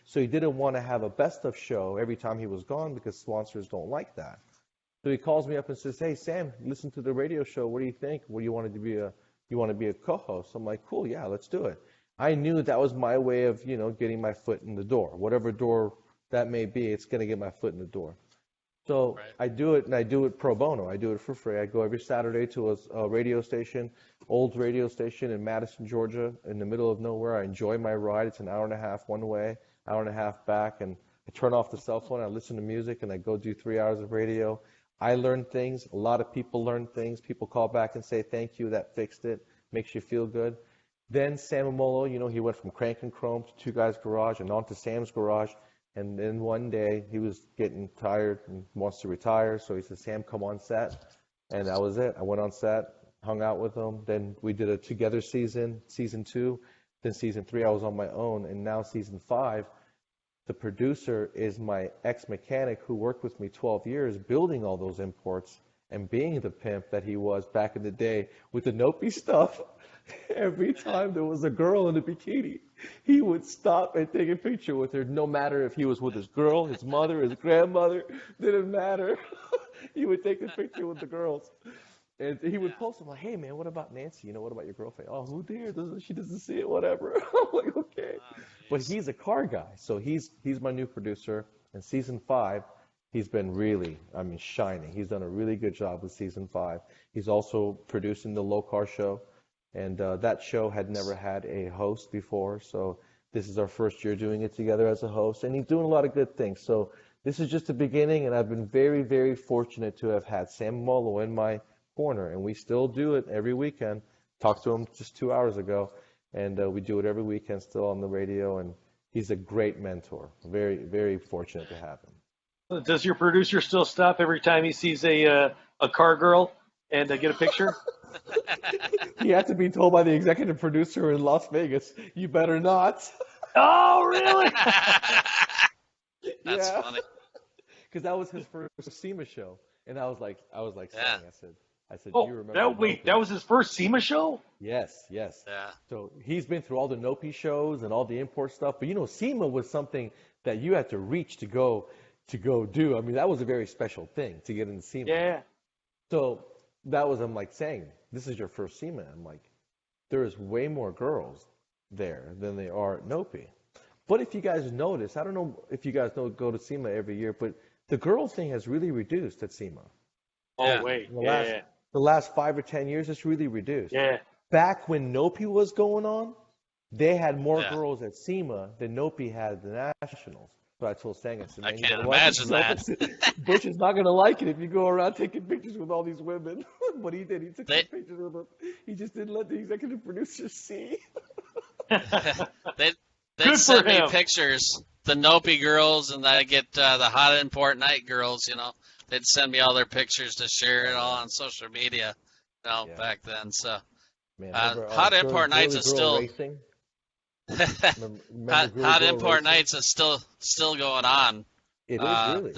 So he didn't want to have a best of show every time he was gone because sponsors don't like that. So he calls me up and says, "Hey, Sam, listen to the radio show. What do you think? What do you want to be you want to be a co-host?" I'm like, "Cool, yeah, let's do it." I knew that was my way of, getting my foot in the door. Whatever door that may be, it's going to get my foot in the door. So Right. I do it, and I do it pro bono. I do it for free. I go every Saturday to a radio station, old radio station in Madison, Georgia, in the middle of nowhere. I enjoy my ride. It's an hour and a half one way, hour and a half back, and I turn off the cell phone. I listen to music, and I go do 3 hours of radio. I learn things. A lot of people learn things. People call back and say, "Thank you, that fixed it." Makes you feel good. Then Sam Amolo, he went from Crank and Chrome to Two Guys Garage and on to Sam's Garage. And then one day he was getting tired and wants to retire. So he said, "Sam, come on set." And that was it. I went on set, hung out with him. Then we did a together season 2. Then season 3, I was on my own. And now season 5, the producer is my ex-mechanic who worked with me 12 years building all those imports and being the pimp that he was back in the day with the Nopi stuff. Every time there was a girl in a bikini, he would stop and take a picture with her, no matter if he was with his girl, his mother, his grandmother, didn't matter. He would take a picture with the girls. And he would post them like, "Hey, man, what about Nancy? What about your girlfriend?" "Oh, who dare? She doesn't see it, whatever." I'm like, okay. Oh, But jeez. he's a car guy, so he's my new producer. In season 5, he's been really, shining. He's done a really good job with season 5. He's also producing the Low Car Show, and that show had never had a host before, so this is our first year doing it together as a host, and he's doing a lot of good things. So this is just the beginning, and I've been very, very fortunate to have had Sam Molo in my corner, and we still do it every weekend. Talked to him just 2 hours ago, and we do it every weekend still on the radio, and he's a great mentor. Very, very fortunate to have him. Does your producer still stop every time he sees a car girl and get a picture? He had to be told by the executive producer in Las Vegas, "You better not." Oh, really? That's Yeah, funny. because that was his first SEMA show, and I was like Yeah. saying, I said, Oh, "You remember wait, Nopi?" that was his first SEMA show? Yes, yes. Yeah. So he's been through all the Nopi shows and all the import stuff, but SEMA was something that you had to reach to go do. I mean, that was a very special thing to get into SEMA. Yeah. So that was, I'm like saying, this is your first SEMA. I'm like, there is way more girls there than they are at Nopi. But if you guys notice, I don't know if you guys go to SEMA every year, but the girl thing has really reduced at SEMA. Yeah. Oh, wait. The Yeah. last the last 5 or 10 years, it's really reduced. Yeah. Back when Nopi was going on, they had more Yeah. girls at SEMA than Nopi had at the Nationals. So I told Sang, I said, I man, you can't gotta watch imagine yourself. that. Bush is not gonna like it if you go around taking pictures with all these women. But he did. He took They some pictures with them. He just didn't let the executive producers see. they'd Good for send me him. pictures, the Nopi girls, and I get the Hot Import Night girls. They'd send me all their pictures to share it all on social media. Yeah. Back then. So Man, remember Hot Import Nights Girly is Girl still Racing? Remember Hot Girly Girl Import Racing? Nights is still going on. It is really.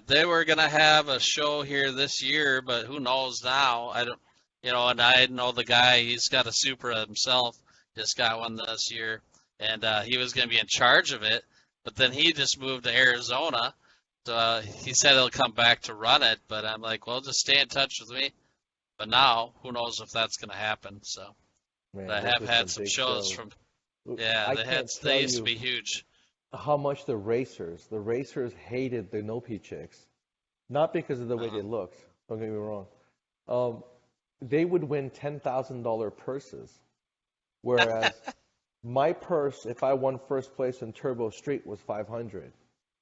They were gonna have a show here this year, but who knows now? I don't, and I know the guy. He's got a Supra himself. Just got one this year, and he was gonna be in charge of it. But then he just moved to Arizona, so he said he'll come back to run it. But I'm like, well, just stay in touch with me. But now, who knows if that's gonna happen? So Man, I those have were had some some big shows from. Yeah, I can't tell they used to you be huge. how much the racers hated the Nopi chicks. Not because of the way Uh, they looked. Don't get me wrong. Um, they would win $10,000 purses, whereas my purse, if I won first place in Turbo Street, was 500.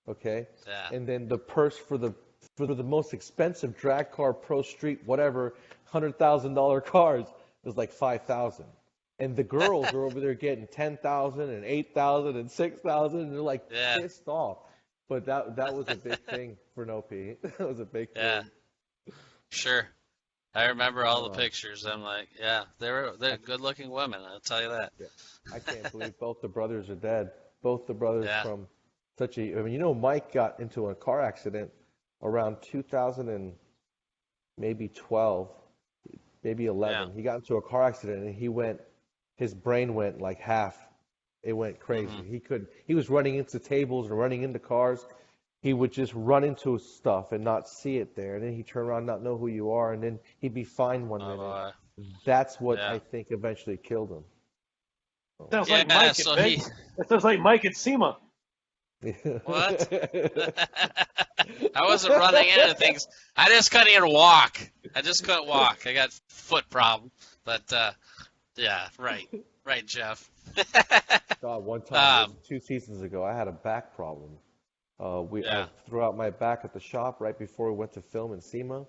Okay, yeah, and then the purse for the most expensive drag car, pro street, whatever, $100,000 cars was like 5,000. And the girls are over there getting 10,000 and 8,000 and 6,000, and they're like yeah, pissed off. But that was a big thing for Nopi. That was a big yeah, thing. sure. I remember all the Uh, pictures. I'm like, yeah, they're I, good-looking women. I'll tell you that. yeah, I can't believe both the brothers are dead. Both the brothers Yeah, from I mean, Mike got into a car accident around 2000 and maybe 12, maybe yeah, 11. He got into a car accident and his brain went like half. It went hmm crazy. He was running into tables and running into cars. He would just run into stuff and not see it there. And then he'd turn around, not know who you are, and then he'd be fine one Oh minute. boy. That's what Yeah, I think eventually killed him. Sounds like yeah. Mike at So he That sounds like Mike at SEMA. what? I wasn't running into things. I just couldn't even walk. I just couldn't walk. I got foot problem. But yeah, right, Jeff. God, one time, it um, was 2 seasons ago, I had a back problem. I yeah, threw out my back at the shop right before we went to film in SEMA.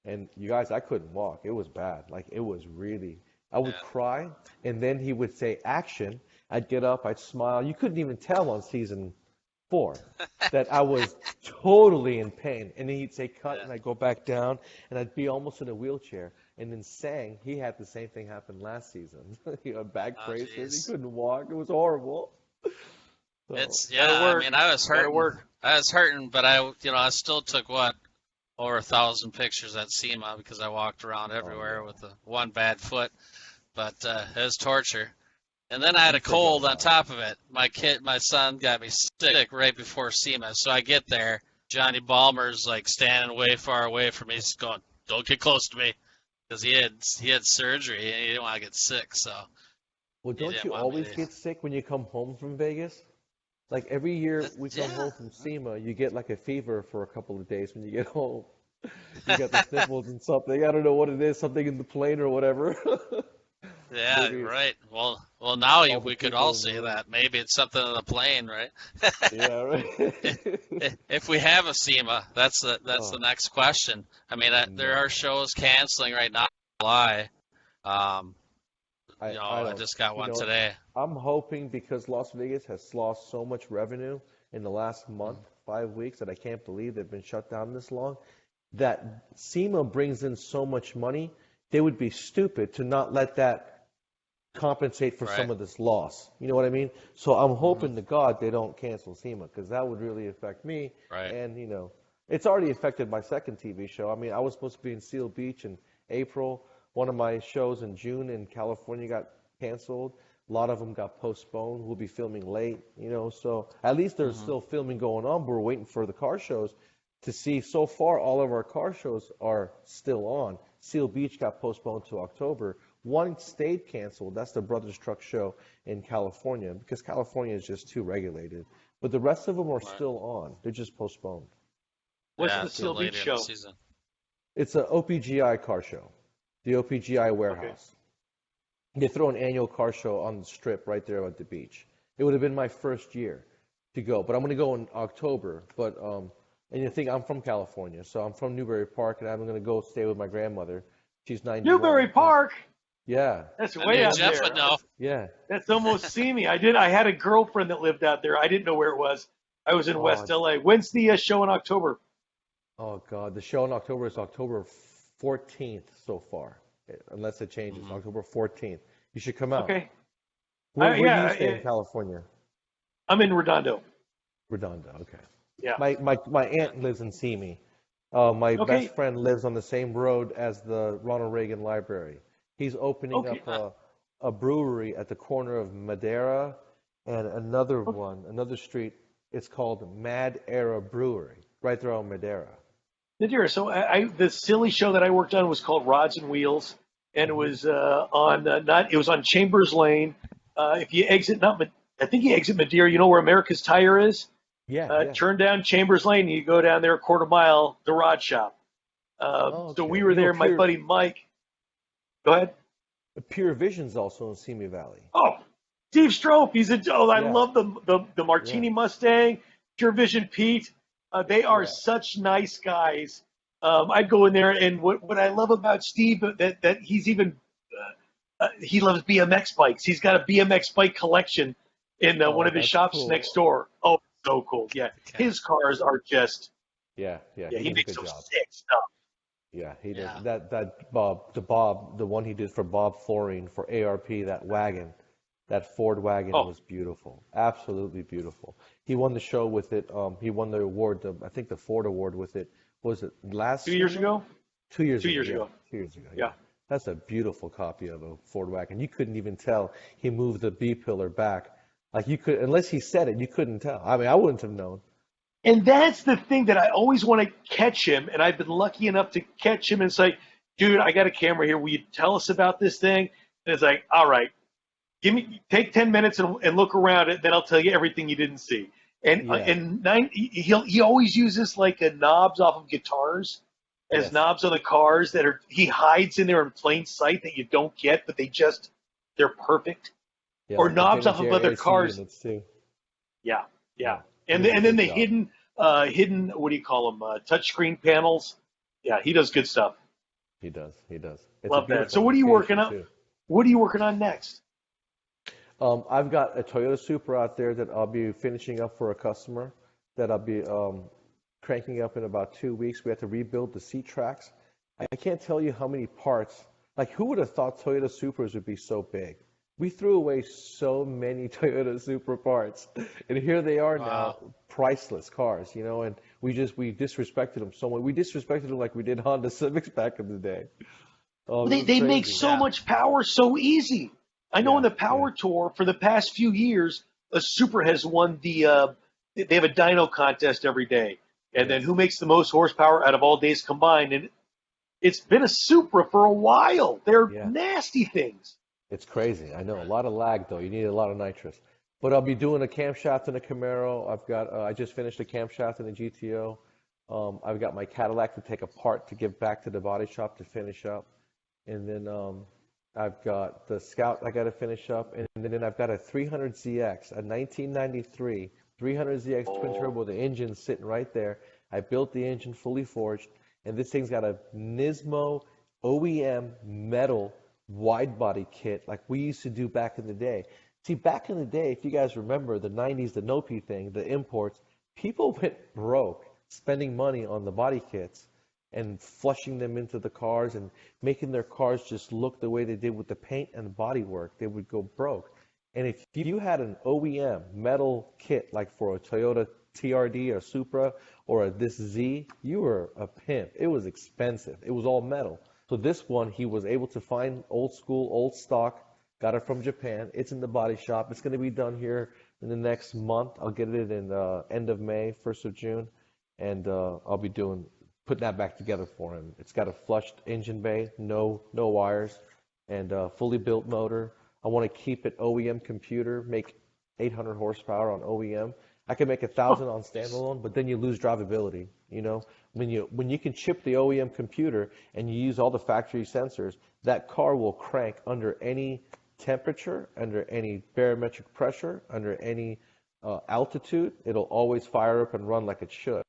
And you guys, I couldn't walk. It was bad. Like, it was really, I would yeah, cry, and then he would say action. I'd get up, I'd smile. You couldn't even tell on season 4 that I was totally in pain. And then he'd say cut, yeah. and I'd go back down, and I'd be almost in a wheelchair. And then Sang, he had the same thing happen last season. He had back Oh, braces. He jeez. couldn't walk. It was horrible. So, It's Gotta I work. mean, I was Gotta hurting. work. I was hurting, but I still took over 1,000 pictures at SEMA because I walked around oh everywhere yeah, with one bad foot. But it was torture. And then I had you a forget cold on about it. top of it. My son got me sick right before SEMA. So I get there, Johnny Balmer's like standing way far away from me. He's going, "Don't get close to me," because he had surgery and he didn't want to get sick. So Well, he don't didn't you want me always to. get sick when you come home from Vegas? Like every year we come Yeah. home from SEMA, you get like a fever for a couple of days when you get home. You got the sniffles and something. I don't know what it is, something in the plane or whatever. Yeah, Maybe it's right. Well, now all the we could all people in the say room. that. Maybe it's something on the plane, right? Yeah, right. If we have a SEMA, that's the Oh, next question. I mean, there are no. shows canceling right now in July. Um, I I don't, just got you one know, today. I'm hoping because Las Vegas has lost so much revenue in the last month, Mhm. 5 weeks, that I can't believe they've been shut down this long. that SEMA brings in so much money, they would be stupid to not let that compensate for some Right. of this loss. You know what I mean? So I'm Hmm. hoping to God they don't cancel SEMA because that would really affect me. Right. And, it's already affected my second TV show. I mean, I was supposed to be in Seal Beach in April. One of my shows in June in California got canceled. A lot of them got postponed. We'll be filming late, so at least there's Hmm. still filming going on, but we're waiting for the car shows to see. So far, all of our car shows are still on. Seal Beach got postponed to October. One stayed canceled. That's the Brothers Truck Show in California because California is just too regulated. But the rest of them are Right. still on. They're just postponed. What's Yeah, the it's too Seal Beach later in the show? season. It's an OPGI car show, the OPGI Okay. warehouse. They throw an annual car show on the strip right there at the beach. It would have been my first year to go, but I'm going to go in October. But and you think I'm from California, so I'm from Newbury Park, and I'm going to go stay with my grandmother. She's 91. Newbury Park. Yeah, That's I way knew out Jeff there. would know. yeah. That's almost seamy. I had a girlfriend that lived out there. I didn't know where it was. I was in Oh, West LA. When's the show in October? oh God, the show in October is October 14th so far, unless it changes. Hmm. October 14th. You should come out. Okay. Where do you Yeah, stay in California? I'm in Redondo. Redondo. Okay. Yeah. My aunt lives in Simi. My Okay. best friend lives on the same road as the Ronald Reagan Library. He's opening Okay. up a brewery at the corner of Madera and another street. It's called Mad Era Brewery, right there on Madera. So the silly show that I worked on was called Rods and Wheels, and it Hmm. was on not it was on Chambers Lane. If you exit not I think you exit Madeira. You know where America's Tire is? Yeah, yeah. Turn down Chambers Lane, and you go down there a quarter mile, the Rod Shop. Oh, So we okay. were there. My Pure buddy Mike. Go ahead. Pure Vision's also in Simi Valley. Oh, Steve Strope. I Yeah, love the yeah, Martini Mustang, Pure Vision Pete. They are yeah. such nice guys. I'd go in there, and what I love about Steve that he's even he loves BMX bikes. He's got a BMX bike collection in one Oh, of his that's shops next cool. door. Oh, so cool. Yeah, Okay. his cars are just Yeah, yeah. yeah. He He does a makes good some job. sick stuff. Yeah, he does. Yeah. The one he did for Bob Florine for ARP, that wagon, that Ford wagon Oh, was beautiful. Absolutely beautiful. He won the show with it. He won the award, I think the Ford award with it. Was it last 2 years SEMA? ago. 2 years Two ago, years yeah. ago. 2 years ago, yeah. Yeah. That's a beautiful copy of a Ford wagon. You couldn't even tell he moved the B pillar back. Like you could, unless he said it, you couldn't tell. I mean, I wouldn't have known. And that's the thing that I always want to catch him, and I've been lucky enough to catch him and say, "Dude, I got a camera here. Will you tell us about this thing?" And it's like, "All right, take 10 minutes and look around it, then I'll tell you everything you didn't see." Yeah, And he always uses like knobs off of guitars as yes. knobs on the cars he hides in there in plain sight that you don't get, but they're perfect. Yeah, Or like the knobs Ben and off of Jerry other AC cars. units too. Yeah, Yeah, yeah. he And does a then good the job. hidden what do you call them? Touchscreen panels. Yeah, he does good stuff. He does. He does. It's a Love that. beautiful So what are you working location on? too. What are you working on next? I've got a Toyota Supra out there that I'll be finishing up for a customer that I'll be cranking up in about 2 weeks. We have to rebuild the seat tracks. I can't tell you how many parts. Like, who would have thought Toyota Supras would be so big? We threw away so many Toyota Supra parts, and here they are now, Wow. priceless cars, and we disrespected them so much. We disrespected them like we did Honda Civics back in the day. Well, It was they make crazy. so Yeah. much power so easy. I know in Yeah, the yeah, Power Tour for the past few years, a Supra has won they have a dyno contest every day, and then yes. who makes the most horsepower out of all days combined? And it's been a Supra for a while. They're Yeah. nasty things. It's crazy. I know. A lot of lag though. You need a lot of nitrous. But I'll be doing a camshaft in a Camaro. I just finished a camshaft in a GTO. I've got my Cadillac to take apart to give back to the body shop to finish up. And then I've got the Scout I got to finish up. And then I've got a 300ZX, a 1993 300ZX twin Oh, turbo. The engine's sitting right there. I built the engine fully forged. And this thing's got a Nismo OEM metal wide body kit like we used to do back in the day. See, back in the day, if you guys remember the 90s, the Nopi thing, the imports, people went broke spending money on the body kits. and flushing them into the cars and making their cars just look the way they did with the paint and the body work. They would go broke. And if you had an OEM metal kit, like for a Toyota TRD or Supra or this Z, you were a pimp. It was expensive. It was all metal. So this one, he was able to find old school, old stock, got it from Japan. It's in the body shop. It's going to be done here in the next month. I'll get it in end of May, 1st of June, and I'll be putting that back together for him. It's got a flushed engine bay, no wires, and fully built motor. I want to keep it OEM computer, make 800 horsepower on OEM. I can make 1,000 on standalone, but then you lose drivability. You know, when you can chip the OEM computer and you use all the factory sensors, that car will crank under any temperature, under any barometric pressure, under any altitude. It'll always fire up and run like it should.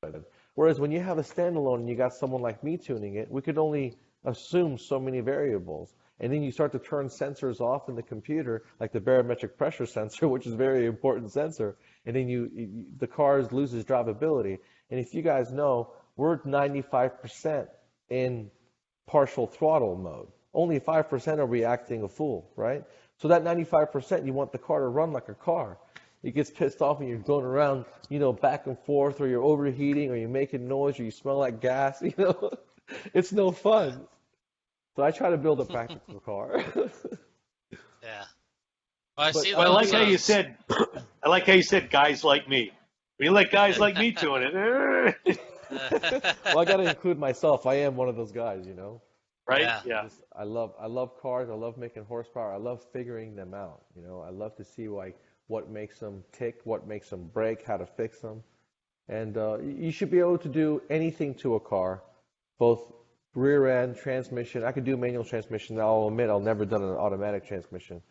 Whereas when you have a standalone and you got someone like me tuning it, we could only assume so many variables. And then you start to turn sensors off in the computer, like the barometric pressure sensor, which is a very important sensor. And then the car loses drivability. And if you guys know, we're 95% in partial throttle mode. Only 5% are reacting a fool, right? So that 95%, you want the car to run like a car. It gets pissed off and you're going around, back and forth, or you're overheating, or you're making noise, or you smell like gas, It's no fun. So I try to build a practical car. Yeah. Well, I like how you said, guys like me. We like guys like me doing it. Well, I got to include myself. I am one of those guys, Right? Yeah. I love cars. I love making horsepower. I love figuring them out. I love to see what makes them tick, what makes them break, how to fix them. And you should be able to do anything to a car, both rear end, transmission. I could do manual transmission. I'll admit I'll never done an automatic transmission.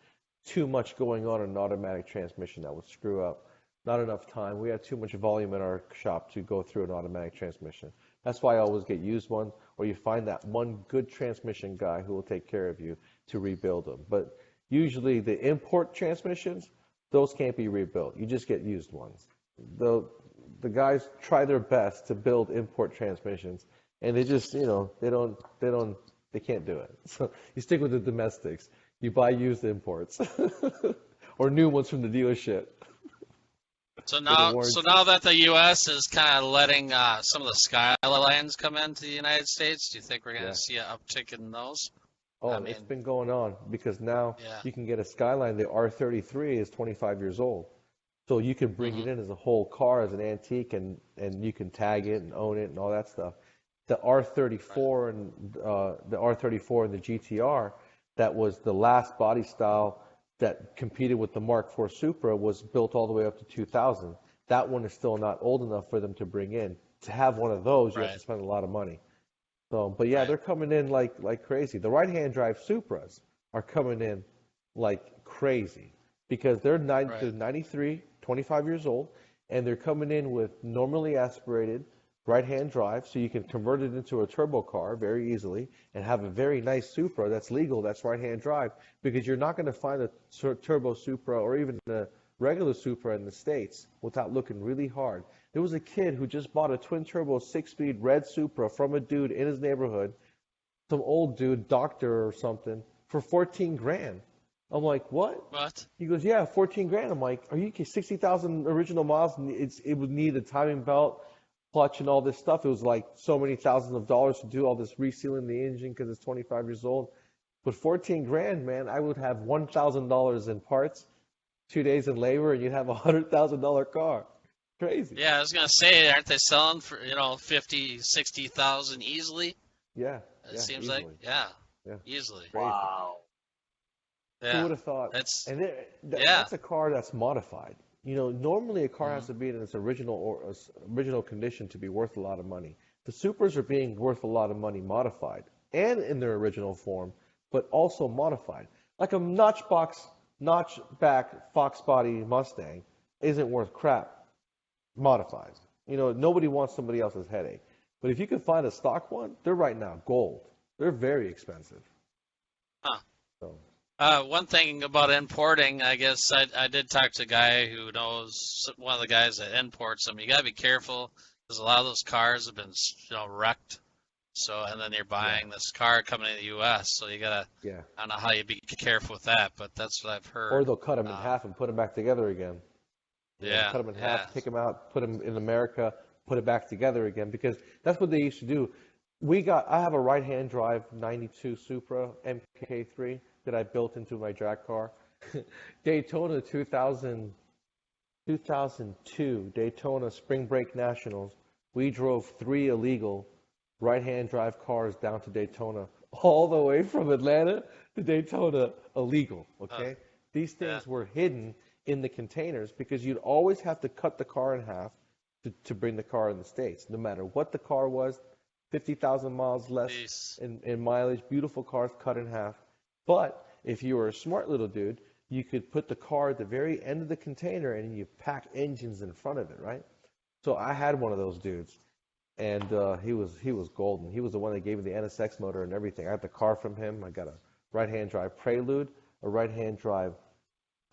Too much going on in an automatic transmission that would screw up. Not enough time. We have too much volume in our shop to go through an automatic transmission. That's why I always get used ones, or you find that one good transmission guy who will take care of you to rebuild them. But usually the import transmissions, those can't be rebuilt. You just get used ones. The guys try their best to build import transmissions, and they just, they can't do it. So you stick with the domestics. You buy used imports or new ones from the dealership. So now that the U.S. is kind of letting some of the Skylines come into the United States, do you think we're going to see an uptick in those? Oh, it's been going on because now you can get a Skyline. The R33 is 25 years old. So you can bring it in as a whole car, as an antique, and you can tag it and own it and all that stuff. The R34 and the R34 and the GTR, that was the last body style that competed with the Mark IV Supra, was built all the way up to 2000. That one is still not old enough for them to bring in. To have one of those, you have to spend a lot of money. So, but yeah, they're coming in like crazy. The right-hand drive Supras are coming in like crazy because they're 93, 25 years old, and they're coming in with normally aspirated right-hand drive, so you can convert it into a turbo car very easily and have a very nice Supra that's legal, that's right-hand drive, because you're not going to find a turbo Supra or even a regular Supra in the States without looking really hard. There was a kid who just bought a twin-turbo 6-speed red Supra from a dude in his neighborhood, some old dude, doctor or something, for 14 grand. I'm like, what? What? He goes, yeah, 14 grand. I'm like, are you kidding? 60,000 original miles, and it would need a timing belt, clutch, and all this stuff. It was like so many thousands of dollars to do all this resealing the engine because it's 25 years old. But 14 grand, man, I would have $1,000 in parts, 2 days in labor, and you'd have a $100,000 car. Crazy. Yeah, I was gonna say, aren't they selling for 50, 60,000 easily? Yeah. It seems easily. like easily. Crazy. Wow. Yeah. Who would have thought? That's a car that's modified. Normally a car has to be in its original condition to be worth a lot of money. The Supras are being worth a lot of money modified and in their original form, but also modified. Like a notchback Fox body Mustang isn't worth crap modified. Nobody wants somebody else's headache. But if you can find a stock one, they're right now gold. They're very expensive. Huh. So. One thing about importing, I guess I did talk to a guy who knows, one of the guys that imports them. You got to be careful because a lot of those cars have been wrecked So, and then you're buying this car coming to the U.S. So you gotta, Yeah. I don't know how you be careful with that, but that's what I've Or heard. they'll cut them in Um, half and put them back together again. yeah, Cut them in yeah. half, take them out, put them in America, put it back together again, because that's what they used to do. I have a right-hand drive 92 Supra MK3 that I built into my drag car. Daytona 2002, Daytona Spring Break Nationals. We drove 3 illegal right-hand drive cars down to Daytona, all the way from Atlanta to Daytona illegal, Uh, okay? These yeah. things were hidden in the containers because you'd always have to cut the car in half to bring the car in the States, no matter what the car was, 50,000 miles less Jeez. in mileage, beautiful cars cut in half. But if you were a smart little dude, you could put the car at the very end of the container and you pack engines in front of it, right? So I had one of those dudes, and he was golden. He was the one that gave me the NSX motor and everything. I got the car from him. I got a right-hand drive Prelude, a right-hand drive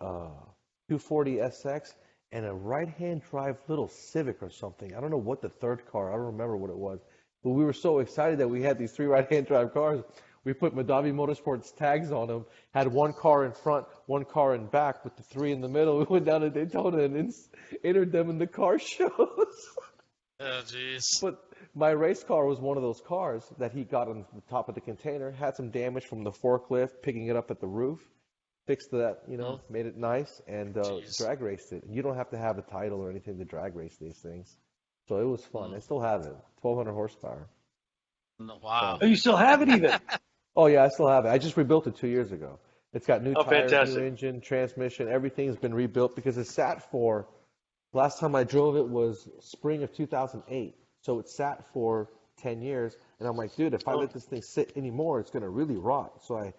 240 SX, and a right-hand drive little Civic or something. I don't know what the third car. I don't remember what it was. But we were so excited that we had these 3 right-hand drive cars. We put Mahdavi Motorsports tags on them, had one car in front, one car in back, with the 3 in the middle. We went down to Daytona and entered them in the car shows. Oh, jeez. But my race car was one of those cars that he got on the top of the container, had some damage from the forklift, picking it up at the roof, fixed that, made it nice, and Jeez. drag raced it. You don't have to have a title or anything to drag race these things. So it was fun. I still have it. 1,200 horsepower. Wow. Oh, you still have it even? Oh, yeah, I still have it. I just rebuilt it 2 years ago. It's got new Oh, tires, fantastic. new engine, transmission. Everything's been rebuilt because it sat for, last time I drove it was spring of 2008. So it sat for 10 years. And I'm like, dude, if I let this thing sit anymore, it's going to really rot. So I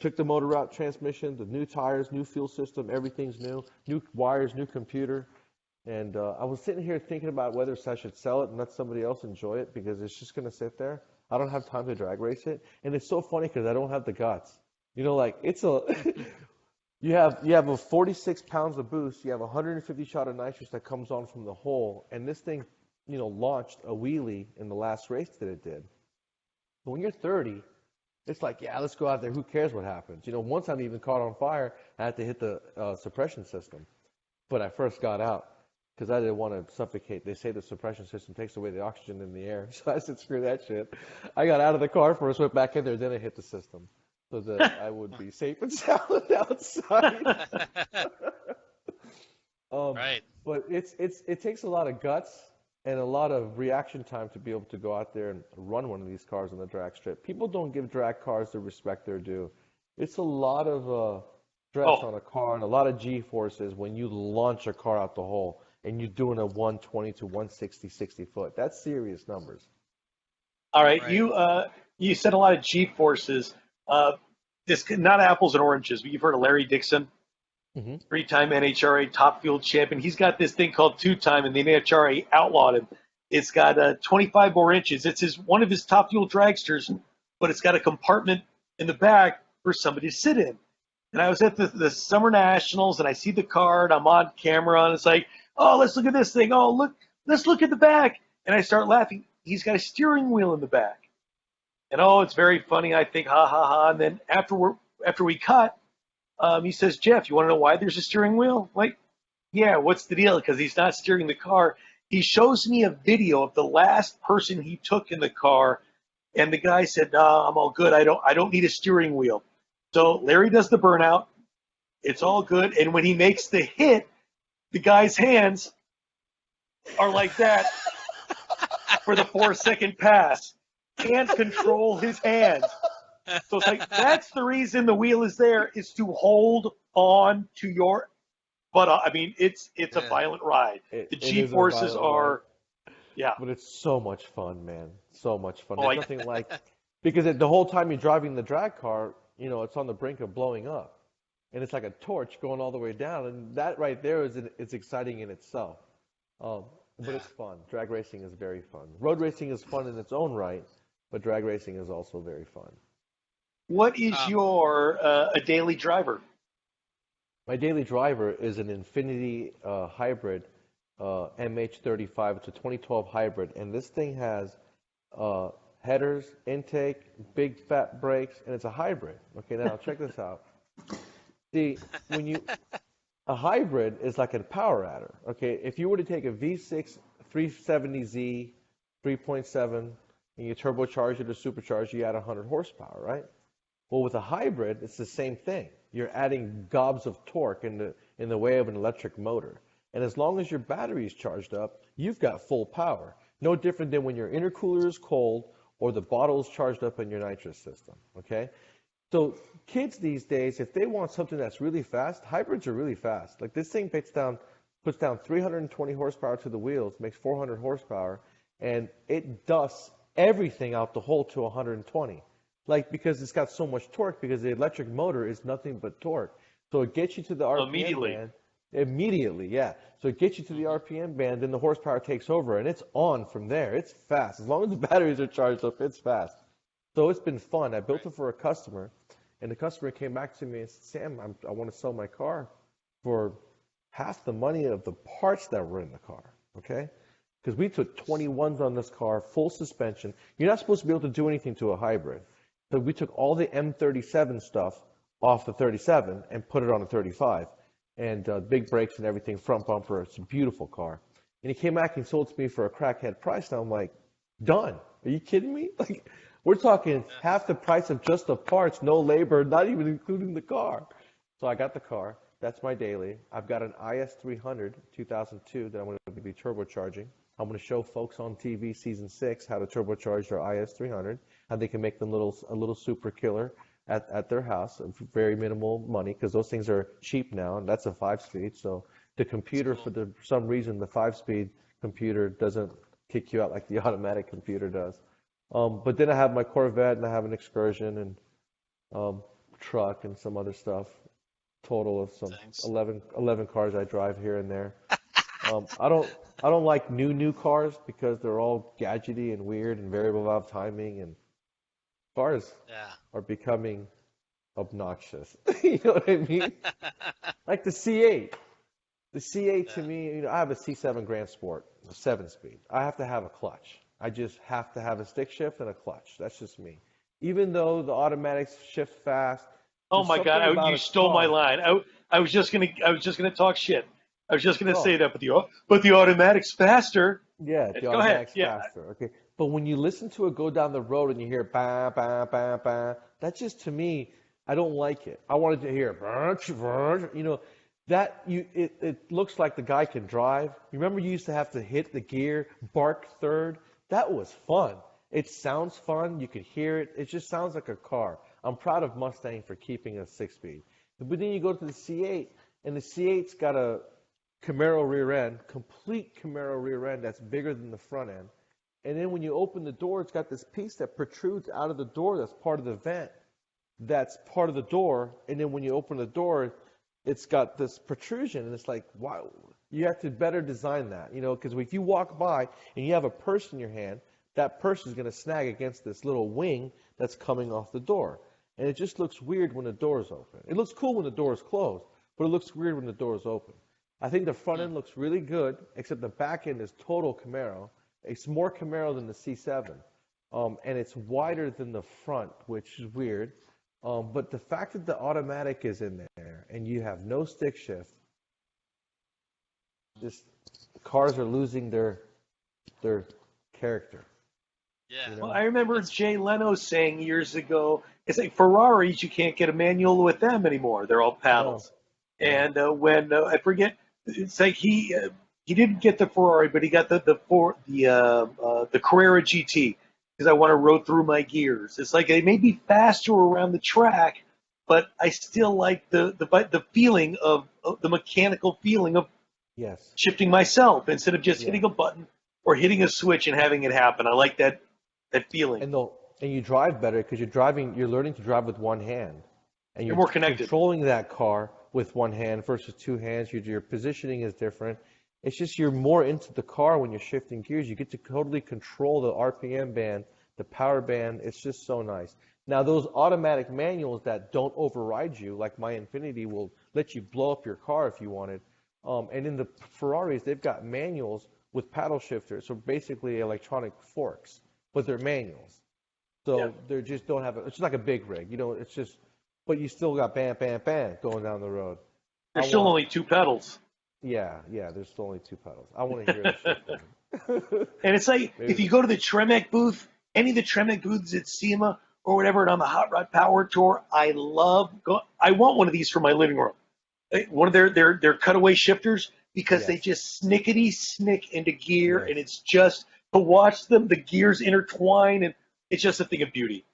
took the motor out, transmission, the new tires, new fuel system, everything's new wires, new computer. And I was sitting here thinking about whether I should sell it and let somebody else enjoy it because it's just going to sit there. I don't have time to drag race it. And it's so funny because I don't have the guts. It's a you have a 46 pounds of boost, you have 150 shot of nitrous that comes on from the hole, and this thing, launched a wheelie in the last race that it did. But when you're 30, it's like, yeah, let's go out there. Who cares what happens? One time even caught on fire, I had to hit the suppression system. But I first got out because I didn't want to suffocate. They say the suppression system takes away the oxygen in the air. So I said, screw that shit. I got out of the car first, went back in there, then I hit the system so that I would be safe and sound outside. Right. But it takes a lot of guts and a lot of reaction time to be able to go out there and run one of these cars on the drag strip. People don't give drag cars the respect they're due. It's a lot of stress on a car and a lot of G-forces when you launch a car out the hole and you're doing a 120 to 160, 60 foot. That's serious numbers. All right, Right. you said a lot of G forces. This not apples and oranges, but you've heard of Larry Dixon, Mm-hmm. 3-time NHRA top fuel champion. He's got this thing called 2-time, and the NHRA outlawed him. It's got 25 more inches. It's one of his top fuel dragsters, but it's got a compartment in the back for somebody to sit in. And I was at the Summer Nationals, and I see the car, and I'm on camera, and it's like, oh, let's look at this thing. Oh, look, let's look at the back. And I start laughing. He's got a steering wheel in the back. And oh, it's very funny. I think, ha ha ha. And then after we cut, he says, Jeff, you want to know why there's a steering wheel? Like, yeah, what's the deal? Because he's not steering the car. He shows me a video of the last person he took in the car, and the guy said, "No, I'm all good. I don't need a steering wheel." So Larry does the burnout. It's all good. And when he makes the hit, the guy's hands are like that for the 4-second pass. Can't control his hands. So it's like, that's the reason the wheel is there, is to hold on to your, but I mean, it's a violent ride. The G-forces are, yeah. But it's so much fun, man. So much fun. Oh, There's nothing like, because the whole time you're driving the drag car, it's on the brink of blowing up. And it's like a torch going all the way down. And that right there it's exciting in itself. But it's fun. Drag racing is very fun. Road racing is fun in its own right, but drag racing is also very fun. What is your a daily driver? My daily driver is an Infiniti hybrid MH35. It's a 2012 hybrid, and this thing has headers, intake, big fat brakes, and it's a hybrid. Okay, now check this out. See, a hybrid is like a power adder. Okay, if you were to take a V6 370Z 3.7 and you turbocharge it or supercharge, you add 100 horsepower, right? Well, with a hybrid, it's the same thing. You're adding gobs of torque in the way of an electric motor. And as long as your battery is charged up, you've got full power. No different than when your intercooler is cold or the bottle is charged up in your nitrous system, okay? So kids these days, if they want something that's really fast, hybrids are really fast. Like this thing puts down 320 horsepower to the wheels, makes 400 horsepower, and it dusts everything out the hole to 120. Like, because it's got so much torque, because the electric motor is nothing but torque. So it gets you to the RPM band. Immediately, yeah. So it gets you to the RPM band, then the horsepower takes over, and it's on from there. It's fast. As long as the batteries are charged up, it's fast. So it's been fun. I built it for a customer, and the customer came back to me and said, Sam, I want to sell my car for half the money of the parts that were in the car, okay? Because we took 21s on this car, full suspension. You're not supposed to be able to do anything to a hybrid. So we took all the M37 stuff off the 37 and put it on a 35. And big brakes and everything, front bumper. It's a beautiful car. And he came back and sold to me for a crackhead price. And I'm like, done. Are you kidding me? Like, we're talking half the price of just the parts, no labor, not even including the car. So I got the car. That's my daily. I've got an IS300 2002 that I'm going to be turbocharging. I'm going to show folks on TV season 6 how to turbocharge their IS300, how they can make them a little super killer at their house, very minimal money, because those things are cheap now, and that's a 5-speed. So the computer, for some reason, the 5-speed computer doesn't kick you out like the automatic computer does. But then I have my Corvette, and I have an Excursion and truck and some other stuff. Total of some 11 cars I drive here and there. I don't like new cars because they're all gadgety and weird and variable valve timing, and cars are becoming obnoxious. You know what I mean? Like the C8. The C8 to me, I have a C7 Grand Sport, a 7-speed. I have to have a clutch. I just have to have a stick shift and a clutch. That's just me. Even though the automatics shift fast. Oh my God! You stole my line. I was just gonna talk shit. I was just gonna say that, but the automatic's faster. Yeah, the automatic's faster. Okay, but when you listen to it go down the road and you hear ba ba ba ba, that's just, to me, I don't like it. I wanted to hear it looks like the guy can drive. You remember you used to have to hit the gear, bark third. That was fun. It sounds fun. You could hear it. It just sounds like a car. I'm proud of Mustang for keeping a 6-speed. But then you go to the C8, and the C8's got a Camaro rear end, complete Camaro rear end that's bigger than the front end. And then when you open the door, it's got this piece that protrudes out of the door that's part of the vent. That's part of the door. And then when you open the door, it's got this protrusion. And it's like, wow, you have to better design that, because if you walk by and you have a purse in your hand, that purse is going to snag against this little wing that's coming off the door. And it just looks weird when the door is open. It looks cool when the door is closed, but it looks weird when the door is open. I think the front end looks really good, except the back end is total Camaro. It's more Camaro than the C7. And it's wider than the front, which is weird. But the fact that the automatic is in there and you have no stick shift, just cars are losing their character. Yeah. Well, I remember Jay Leno saying years ago, it's like Ferraris, you can't get a manual with them anymore. They're all paddles. Oh. And when I forget, it's like he didn't get the Ferrari, but he got the Carrera GT, because I want to road through my gears. It's like they may be faster around the track, but I still like the feeling of the mechanical feeling of shifting myself instead of just hitting a button or hitting a switch and having it happen. I like that feeling. And you drive better because you're learning to drive with one hand. And you're more connected. Controlling that car with one hand versus two hands. Your positioning is different. It's just you're more into the car when you're shifting gears. You get to totally control the RPM band, the power band. It's just so nice. Now, those automatic manuals that don't override you, like my Infiniti, will let you blow up your car if you wanted. And in the Ferraris, they've got manuals with paddle shifters, so basically electronic forks, but they're manuals. So they just don't have it. It's like a big rig, it's just, but you still got bam, bam, bam going down the road. There's still only 2 pedals. Yeah, there's still only 2 pedals. I want to hear the shit. And it's like, if you go to the Tremec booth, any of the Tremec booths at SEMA or whatever, and on the Hot Rod Power Tour, I want one of these for my living room. One of their cutaway shifters, because they just snickety-snick into gear, and it's just, to watch them, the gears intertwine, and it's just a thing of beauty.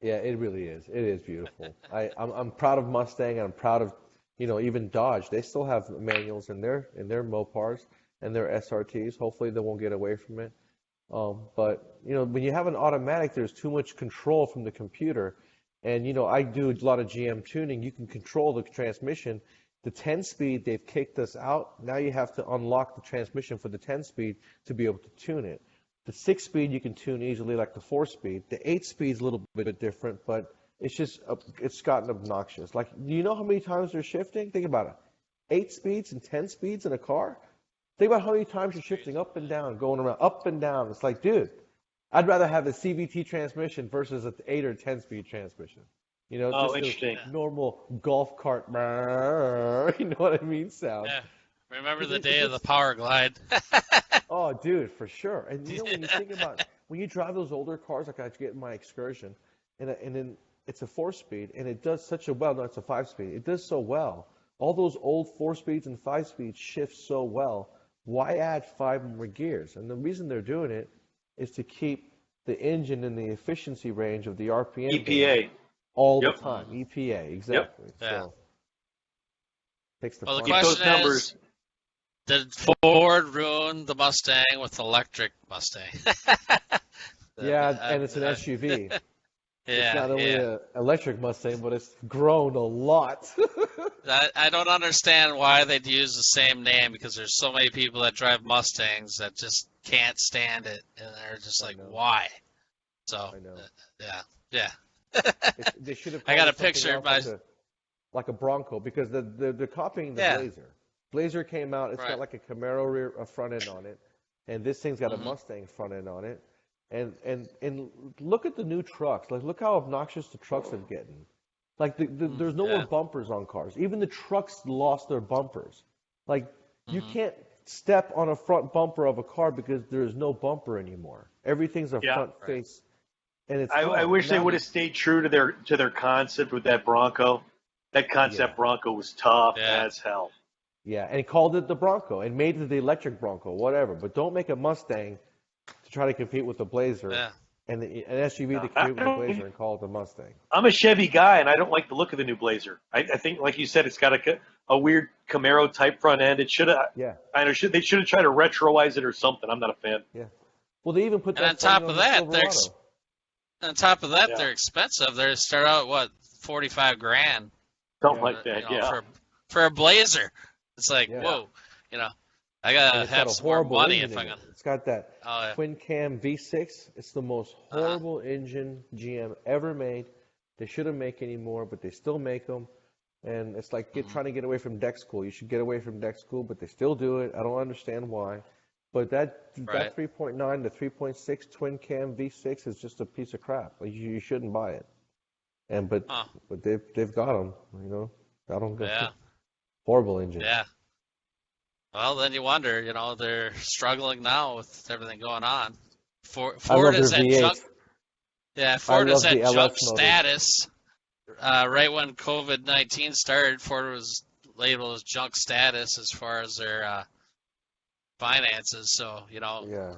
Yeah, it really is. It is beautiful. I'm proud of Mustang, and I'm proud of, even Dodge. They still have manuals in their Mopars and their SRTs. Hopefully they won't get away from it. But when you have an automatic, there's too much control from the computer. And I do a lot of GM tuning. You can control the transmission. The 10-speed, they've kicked us out. Now you have to unlock the transmission for the 10-speed to be able to tune it. The 6-speed you can tune easily, like the 4-speed. The 8-speed's a little bit different, but it's gotten obnoxious. Like, do you know how many times they're shifting? Think about it. 8 speeds and 10 speeds in a car? Think about how many times you're shifting up and down, going around, up and down. It's like, dude, I'd rather have a CVT transmission versus an 8 or 10-speed transmission. Just interesting. Normal golf cart, you know what I mean, sound. Yeah. Remember the day of the Power Glide? Oh, dude, for sure. And when you think about, when you drive those older cars, like I get in my Excursion, and then it's a 4-speed, and it does such a well. No, it's a 5-speed. It does so well. All those old 4-speeds and 5-speeds shift so well. Why add 5 more gears? And the reason they're doing it is to keep the engine in the efficiency range of the RPM. EPA. All the time. EPA, exactly. Yep. So, takes the Well, the fun out. question is, did Ford ruin the Mustang with electric Mustang? Yeah, and it's an SUV. It's not only an electric Mustang, but it's grown a lot. I don't understand why they'd use the same name, because there's so many people that drive Mustangs that just can't stand it, and they're just like, why? So, I know. yeah. They should have. I got a something picture else like a Bronco, because they're copying the Blazer. Blazer came out. It's got like a Camaro front end on it, and this thing's got a Mustang front end on it. And look at the new trucks. Like, look how obnoxious the trucks are getting. Like, there's no more bumpers on cars. Even the trucks lost their bumpers. Like, you can't step on a front bumper of a car because there's no bumper anymore. Everything's a front face. And it's I wish they would have stayed true to their concept with that Bronco. That concept Bronco was tough as hell. Yeah, and he called it the Bronco and made it the electric Bronco, whatever. But don't make a Mustang to try to compete with the Blazer and an SUV to compete with the Blazer and call it the Mustang. I'm a Chevy guy, and I don't like the look of the new Blazer. I think, like you said, it's got a weird Camaro type front end. It should have. Yeah. They should have tried to retroize it or something. I'm not a fan. Yeah. Well, they even put that. And on top of that, they're expensive. They start out at $45,000. Something like that. For a Blazer, it's like whoa, I gotta have some more money if I'm gonna. It's got that twin cam V6. It's the most horrible engine GM ever made. They shouldn't make any more, but they still make them. And it's like trying to get away from deck school. You should get away from deck school, but they still do it. I don't understand why. But that 3.9 to 3.6 twin cam V6 is just a piece of crap. Like, you shouldn't buy it. But they've got them. Got them good. Yeah. Horrible engine. Yeah. Well, then you wonder, they're struggling now with everything going on. Ford is at junk. Yeah, Ford is at junk status. Right when COVID-19 started, Ford was labeled as junk status as far as their finances. So,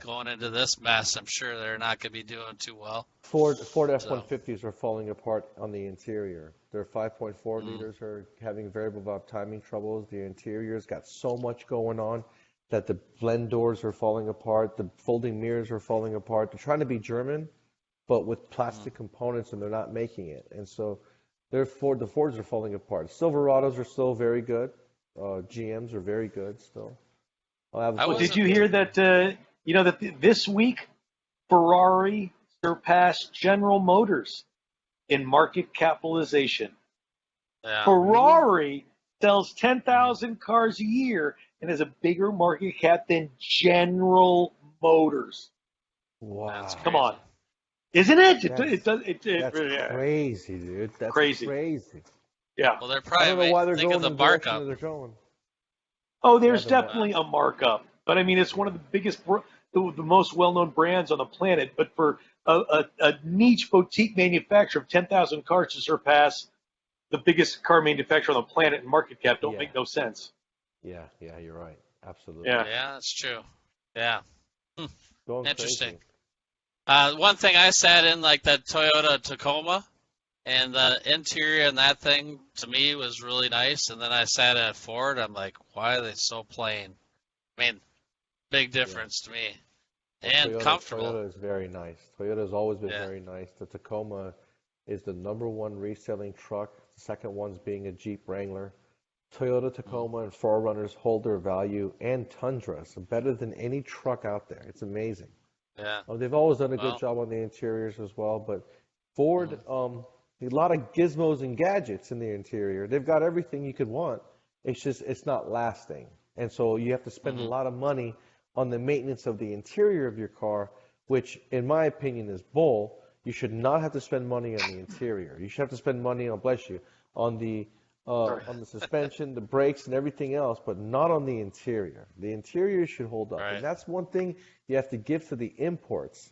going into this mess, I'm sure they're not going to be doing too well. Ford F-150s are falling apart on the interior. Their 5.4 liters are having variable valve timing troubles. The interior's got so much going on that the blend doors are falling apart. The folding mirrors are falling apart. They're trying to be German, but with plastic components, and they're not making it. And so the Fords are falling apart. Silverados are still very good. GMs are very good still. Did you hear that? That this week Ferrari surpassed General Motors in market capitalization. Yeah. Ferrari sells 10,000 cars a year and has a bigger market cap than General Motors. Wow! Come on. Isn't it? That's Yeah. crazy, dude. That's Crazy. crazy. Yeah. Well, they're I don't know probably why they're think going of the in the direction markup. that they're going. Oh, there's the definitely a markup, but I mean, it's one of the biggest, the most well-known brands on the planet. But for a niche boutique manufacturer of 10,000 cars to surpass the biggest car manufacturer on the planet in market cap don't Yeah. make no sense. Yeah, you're right. Absolutely. Yeah. Yeah, that's true. Yeah. Going Interesting. crazy. One thing I sat in, like that Toyota Tacoma, and the interior and that thing to me was really nice. And then I sat at Ford. I'm like, why are they so plain? I mean, big difference to me. And comfortable. Toyota is very nice. Toyota has always been Yeah. very nice. The Tacoma is the #1 reselling truck. The second one's being a Jeep Wrangler. Toyota Tacoma and 4Runners hold their value, and Tundras better than any truck out there. It's amazing. Yeah. They've always done a Well. good job on the interiors as well, but Ford, a lot of gizmos and gadgets in the interior. They've got everything you could want. It's just it's not lasting, and so you have to spend a lot of money on the maintenance of the interior of your car, which, in my opinion, is bull. You should not have to spend money on the interior. You should have to spend money on, bless you, on the suspension, the brakes, and everything else, but not on the interior. The interior should hold up, Right. and that's one thing you have to give to the imports.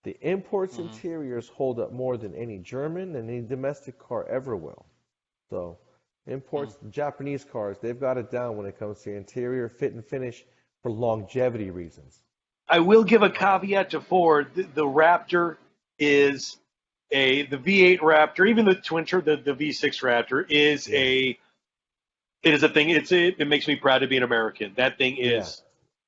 The imports interiors hold up more than any German and any domestic car ever will. So, imports, Japanese cars, they've got it down when it comes to interior fit and finish for longevity reasons. I will give a caveat to Ford. The Raptor is the V8 Raptor, even the the V6 Raptor is it is a thing. It makes me proud to be an American. That thing is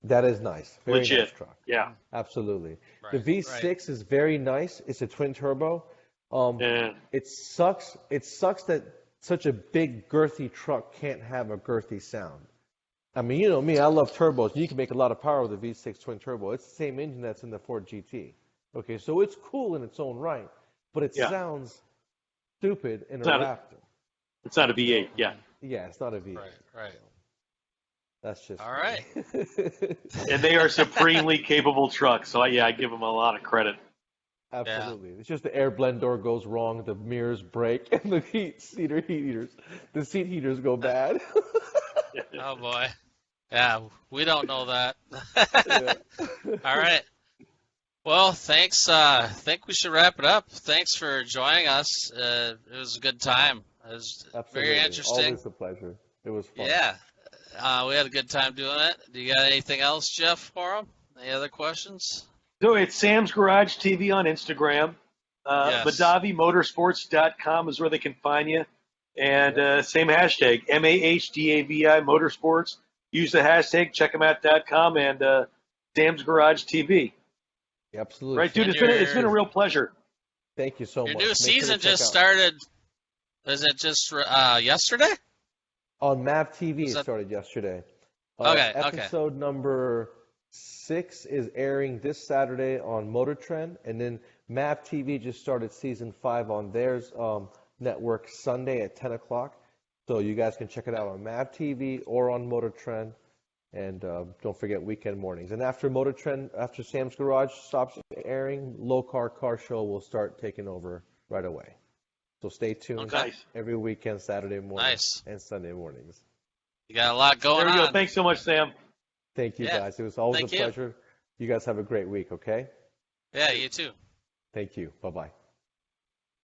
That is nice. Very legit. nice truck. Yeah. Absolutely. Right, The V6 is very nice. It's a twin turbo. Yeah. It sucks. It sucks that such a big girthy truck can't have a girthy sound. I mean, you know me, I love turbos. You can make a lot of power with a V6 twin turbo. It's the same engine that's in the Ford GT. Okay, so it's cool in its own right, but it sounds stupid in a Raptor. It's not a V8. Yeah. Yeah, it's not a V8. Right. That's just All right. And they are supremely capable trucks. So I give them a lot of credit. Absolutely. It's just the air blend door goes wrong, the mirrors break, and the the seat heaters go bad. Oh boy. Yeah, we don't know that. All right. Well, thanks. I think we should wrap it up. Thanks for joining us. It was a good time. It was very interesting. Always a pleasure. It was fun. Yeah. We had a good time doing it. Do you got anything else, Jeff, for them? Any other questions? So it's Sam's Garage TV on Instagram. Yes. MahdaviMotorsports.com is where they can find you. And same hashtag, MAHDAVI Motorsports. Use the hashtag, checkthemout.com, and Sam's Garage TV. Absolutely. Right, dude, it's been a real pleasure. Thank you so much. Your new Make sure season to check just out- started. Was it just yesterday? On MAVTV, it started yesterday. Okay. Episode number 6 is airing this Saturday on MotorTrend, and then MAVTV just started season 5 on theirs network Sunday at 10 o'clock. So you guys can check it out on MAVTV or on MotorTrend. And don't forget weekend mornings. And after MotorTrend, after Sam's Garage stops airing, Low Car Show will start taking over right away. So stay tuned. Okay. Every weekend, Saturday morning and Sunday mornings. You got a lot going There we on. go. Thanks so much, Sam. Thank you, guys. It was always Thank a you. pleasure. You guys have a great week, okay? Yeah, you too. Thank you. Bye-bye.